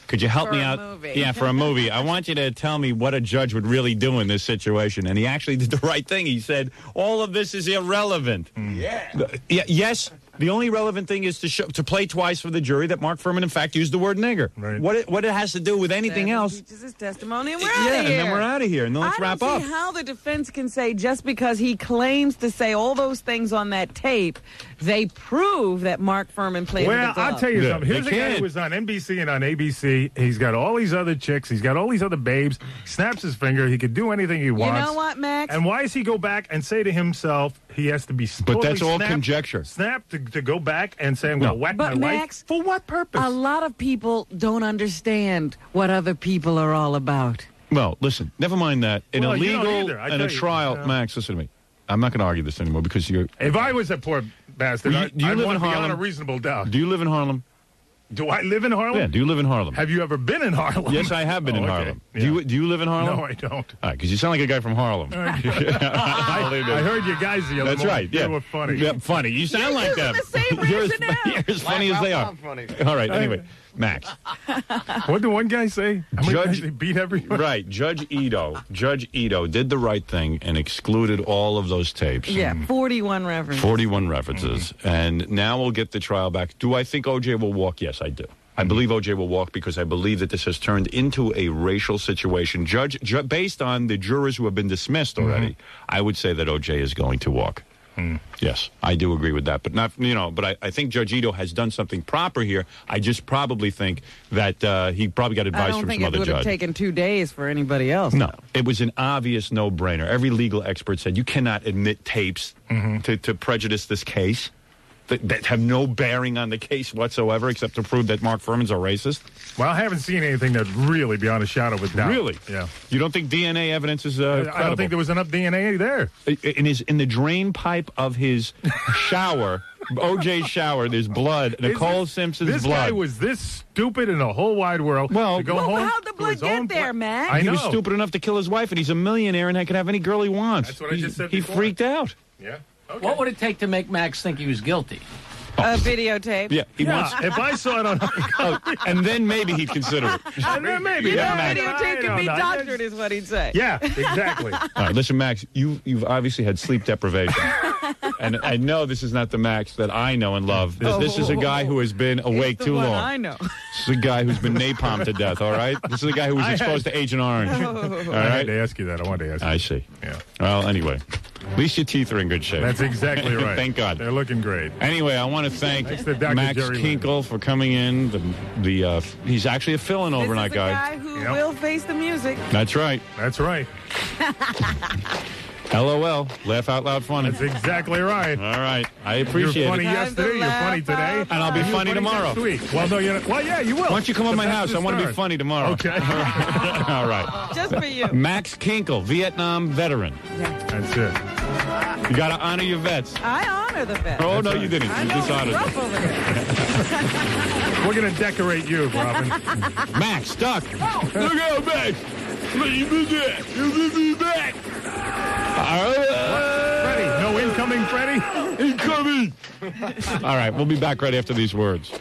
Speaker 8: Could you help me out?
Speaker 5: Movie.
Speaker 8: Yeah, for a movie. I want you to tell me what a judge would really do in this situation. And he actually did the right thing. He said, all of this is irrelevant. Yes. The only relevant thing is to play twice for the jury that Mark Fuhrman, in fact, used the word nigger. Right. What it has to do with anything else?
Speaker 5: Teaches his testimony, and we're out of here.
Speaker 8: And then we're out of here. And then let's wrap up.
Speaker 5: I don't see how the defense can say just because he claims to say all those things on that tape, they prove that Mark Fuhrman played with the glove.
Speaker 1: I'll tell you something. Here's a guy who was on NBC and on ABC. He's got all these other chicks. He's got all these other babes. He snaps his finger. He could do anything he wants.
Speaker 5: You know what, Max?
Speaker 1: And why does he go back and say to himself he has to be
Speaker 8: But that's all conjecture.
Speaker 1: Snap to go back and say, I'm going to whack my
Speaker 5: Max,
Speaker 1: wife? For what purpose?
Speaker 5: A lot of people don't understand what other people are all about.
Speaker 8: Well, listen, never mind that. In a legal and a trial, Max, listen to me. I'm not going to argue this anymore because you're...
Speaker 1: If I was a poor bastard, I'd want to be on a reasonable doubt.
Speaker 8: Do you live in Harlem?
Speaker 1: Do I live in Harlem?
Speaker 8: Yeah, do you live in Harlem?
Speaker 1: Have you ever been in Harlem?
Speaker 8: Yes, I have been in Harlem. Yeah. Do you live in Harlem?
Speaker 1: No, I don't.
Speaker 8: All right, because you sound like a guy from Harlem.
Speaker 1: I heard you guys the other
Speaker 8: That's right, yeah.
Speaker 1: You were funny.
Speaker 8: Yeah, funny. You sound like them. You're as funny as they are. All right, anyway, Max.
Speaker 1: What did one guy say? Judge beat everyone?
Speaker 8: Right, Judge Ito did the right thing and excluded all of those tapes.
Speaker 5: Yeah, 41 references.
Speaker 8: 41 references. And now we'll get the trial back. Do I think O.J. will walk? Yes, I do. I believe O.J. will walk because I believe that this has turned into a racial situation. Based on the jurors who have been dismissed already, I would say that O.J. is going to walk. Yes, I do agree with that. But But I think Judge Ito has done something proper here. I just probably think that he probably got advice from some other judge.
Speaker 5: I don't think it would have taken 2 days for anybody else.
Speaker 8: No, it was an obvious no-brainer. Every legal expert said you cannot admit tapes to prejudice this case. That have no bearing on the case whatsoever, except to prove that Mark Fuhrman's a racist?
Speaker 1: Well, I haven't seen anything that really beyond a shadow of a doubt.
Speaker 8: Really?
Speaker 1: Yeah.
Speaker 8: You don't think DNA evidence is credible?
Speaker 1: I don't think there was enough DNA there.
Speaker 8: In the drain pipe of his shower, OJ's shower, there's blood. Nicole Simpson's blood.
Speaker 1: This guy was this stupid in the whole wide world to go home.
Speaker 5: How'd the blood get there, man?
Speaker 8: He was stupid enough to kill his wife, and he's a millionaire, and he can have any girl he wants.
Speaker 1: That's what I just said
Speaker 8: He
Speaker 1: before.
Speaker 8: freaked out.
Speaker 1: Yeah. Okay.
Speaker 16: What would it take to make Max think he was guilty?
Speaker 5: A videotape.
Speaker 8: Yeah,
Speaker 1: if I saw it on...
Speaker 8: and then maybe he'd consider it.
Speaker 1: And then maybe.
Speaker 5: Videotape could be doctored is what he'd say.
Speaker 1: Yeah, exactly.
Speaker 8: All right, listen, Max, you've obviously had sleep deprivation. And I know this is not the Max that I know and love. This is a guy who has been awake too long.
Speaker 5: I know.
Speaker 8: This is a guy who's been napalmed to death, all right? This is a guy who was exposed to Agent Orange. All right?
Speaker 1: I had to ask you that. I wanted to ask you.
Speaker 8: I see.
Speaker 1: Yeah.
Speaker 8: Well, anyway, at least your teeth are in good shape.
Speaker 1: That's exactly right.
Speaker 8: Thank God.
Speaker 1: They're looking great.
Speaker 8: Anyway, I want to thank Max Kinkle for coming in. He's actually a fill-in overnight
Speaker 5: guy who will face the music.
Speaker 8: That's right.
Speaker 1: That's right.
Speaker 8: LOL. Laugh out loud funny.
Speaker 1: That's exactly right.
Speaker 8: All right. I appreciate it.
Speaker 1: You were funny yesterday. You're funny today.
Speaker 8: And I'll be funny tomorrow.
Speaker 1: Next week. Well, no, you're not. Well, yeah, you will.
Speaker 8: Why don't you come to my house? I want to be funny tomorrow.
Speaker 1: Okay.
Speaker 8: All right.
Speaker 5: Just for you.
Speaker 8: Max Kinkle, Vietnam veteran.
Speaker 5: Yeah.
Speaker 1: That's it.
Speaker 8: You got to honor your vets.
Speaker 5: I honor the vets.
Speaker 8: Oh, no, you didn't. You dishonored them.
Speaker 1: We're going to decorate you, Robin.
Speaker 8: Max, duck. Look out, Max. You back.
Speaker 1: Freddie, no incoming, Freddie?
Speaker 8: Incoming. All right, we'll be back right after these words.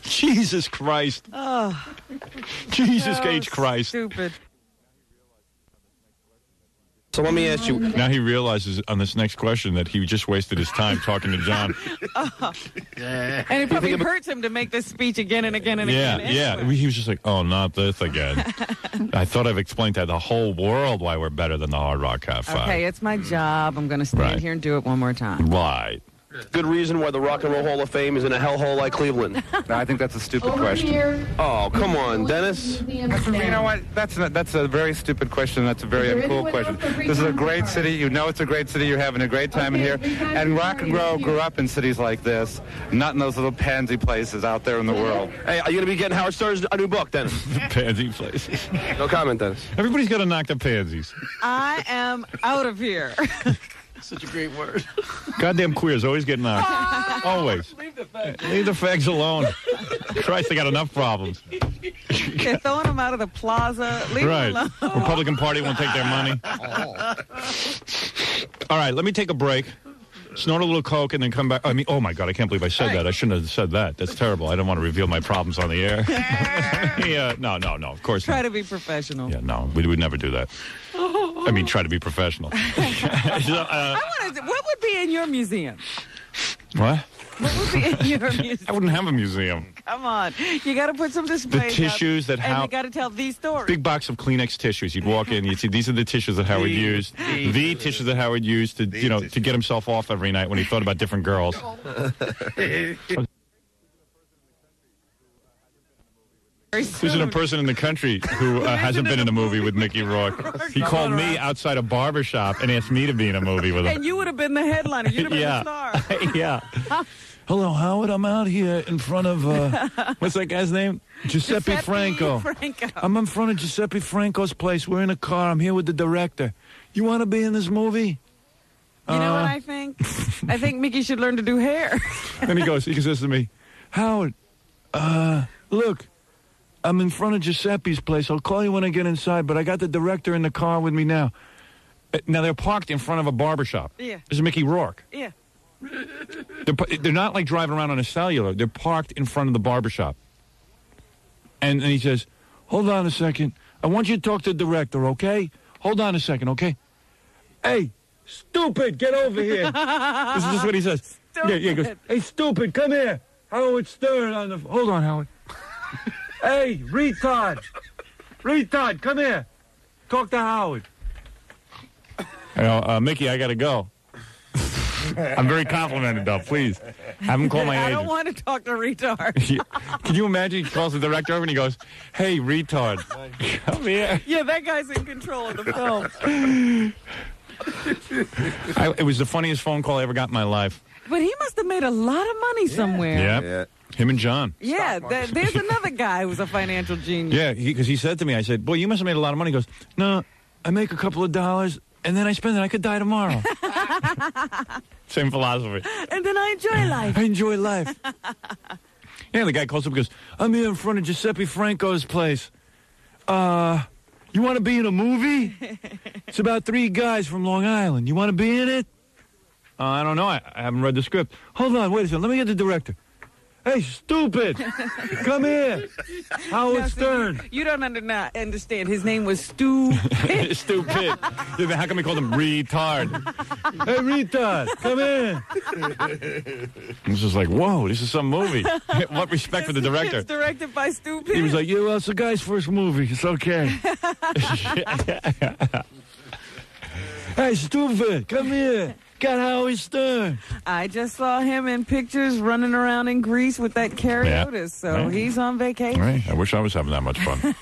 Speaker 8: Jesus Christ.
Speaker 5: Oh.
Speaker 8: Jesus H. Christ.
Speaker 5: Stupid.
Speaker 3: So let me ask you.
Speaker 8: Now he realizes on this next question that he just wasted his time talking to John.
Speaker 5: And it probably hurts him to make this speech again and again and again.
Speaker 8: Yeah. He was just like, oh, not this again. I thought I've explained to the whole world why we're better than the Hard Rock Cafe.
Speaker 5: Okay, it's my job. I'm going to stand here and do it one more time.
Speaker 8: Right.
Speaker 3: good reason why the Rock and Roll Hall of Fame is in a hellhole like Cleveland?
Speaker 21: No, I think that's a stupid question.
Speaker 3: Oh, come on, Dennis.
Speaker 21: You know what? That's a very stupid question. That's a very uncool question. This is a great city. You know it's a great city. You're having a great time in here. And rock and roll grew up in cities like this, not in those little pansy places out there in the world.
Speaker 3: Hey, are you going to be getting Howard Stern's a new book, Dennis?
Speaker 8: Pansy places.
Speaker 3: No comment, Dennis.
Speaker 8: Everybody's got to knock the pansies.
Speaker 5: I am out of here.
Speaker 16: Such a great word.
Speaker 8: Goddamn queers always get knocked. Always.
Speaker 16: Leave the fags.
Speaker 8: Leave the fags alone. Christ, they got enough problems.
Speaker 5: They're throwing them out of the plaza. Leave
Speaker 8: Right.
Speaker 5: them alone.
Speaker 8: Republican Party won't take their money. All right, let me take a break. Snort a little coke and then come back. I mean, oh my God, I can't believe I said that. I shouldn't have said that. That's terrible. I don't want to reveal my problems on the air. Yeah, no, of course
Speaker 5: Try
Speaker 8: not.
Speaker 5: to be professional.
Speaker 8: Yeah, no, we would never do that. I mean, try to be professional.
Speaker 5: What would be in your museum?
Speaker 8: What?
Speaker 5: What would be in your museum?
Speaker 8: I wouldn't have a museum.
Speaker 5: Come on. You got to put some displays
Speaker 8: tissues
Speaker 5: up,
Speaker 8: that
Speaker 5: and you got to tell these stories.
Speaker 8: Big box of Kleenex tissues. You'd walk in, you'd see these are the tissues that Howard used. The tissues that Howard used to, to get himself off every night when he thought about different girls. There's a person in the country who hasn't been in a movie with Mickey Rourke. He called me outside a barbershop and asked me to be in a movie with him.
Speaker 5: And you would have been the headliner. You'd have been the star.
Speaker 8: Yeah. Hello, Howard. I'm out here in front of, what's that guy's name? Giuseppe Franco. I'm in front of Giuseppe Franco's place. We're in a car. I'm here with the director. You want to be in this movie?
Speaker 5: You know what I think? I think Mickey should learn to do hair.
Speaker 8: Then he says to me, Howard, look, I'm in front of Giuseppe's place. I'll call you when I get inside, but I got the director in the car with me now. Now, they're parked in front of a barbershop.
Speaker 5: Yeah.
Speaker 8: This is Mickey Rourke.
Speaker 5: Yeah.
Speaker 8: They're not like driving around on a cellular. They're parked in front of the barbershop. And he says, hold on a second. I want you to talk to the director, okay? Hold on a second, okay? Hey, stupid, get over here. This is just what he says. Yeah, he goes, hey, stupid, come here. Howard Stern on the... Hold on, Howard. Hey, retard. Retard, come here. Talk to Howard. Mickey, I got to go. I'm very complimented, though. Please, have him call my agent.
Speaker 5: I don't want to talk to retard.
Speaker 8: Can you imagine? He calls the director over and he goes, hey, retard, come here.
Speaker 5: Yeah, that guy's in control of the film.
Speaker 8: It was the funniest phone call I ever got in my life.
Speaker 5: But he must have made a lot of money somewhere.
Speaker 8: Yeah. Him and John.
Speaker 5: Yeah, there's another guy who's a financial genius.
Speaker 8: Yeah, because he said to me, I said, boy, you must have made a lot of money. He goes, no, I make a couple of dollars, and then I spend it. I could die tomorrow. Same philosophy.
Speaker 5: And then I enjoy life.
Speaker 8: I enjoy life. Yeah, the guy calls up and goes, I'm here in front of Giuseppe Franco's place. You want to be in a movie? It's about 3 guys from Long Island. You want to be in it? I don't know. I haven't read the script. Hold on, wait a second. Let me get the director. Hey, stupid! Come here, Howard Stern.
Speaker 5: You don't understand. His name was Stupid.
Speaker 8: Stupid. Yeah, how come we called him retard? Hey, retard, come here. It's just like, whoa, this is some movie. What respect for the director?
Speaker 5: It's directed by Stupid.
Speaker 8: He was like, yeah, well, it's the guy's first movie. It's okay. Hey, stupid, come here. Got Howard Stern.
Speaker 5: I just saw him in pictures running around in Greece with that Cariotis, so he's on vacation.
Speaker 8: Right. I wish I was having that much fun.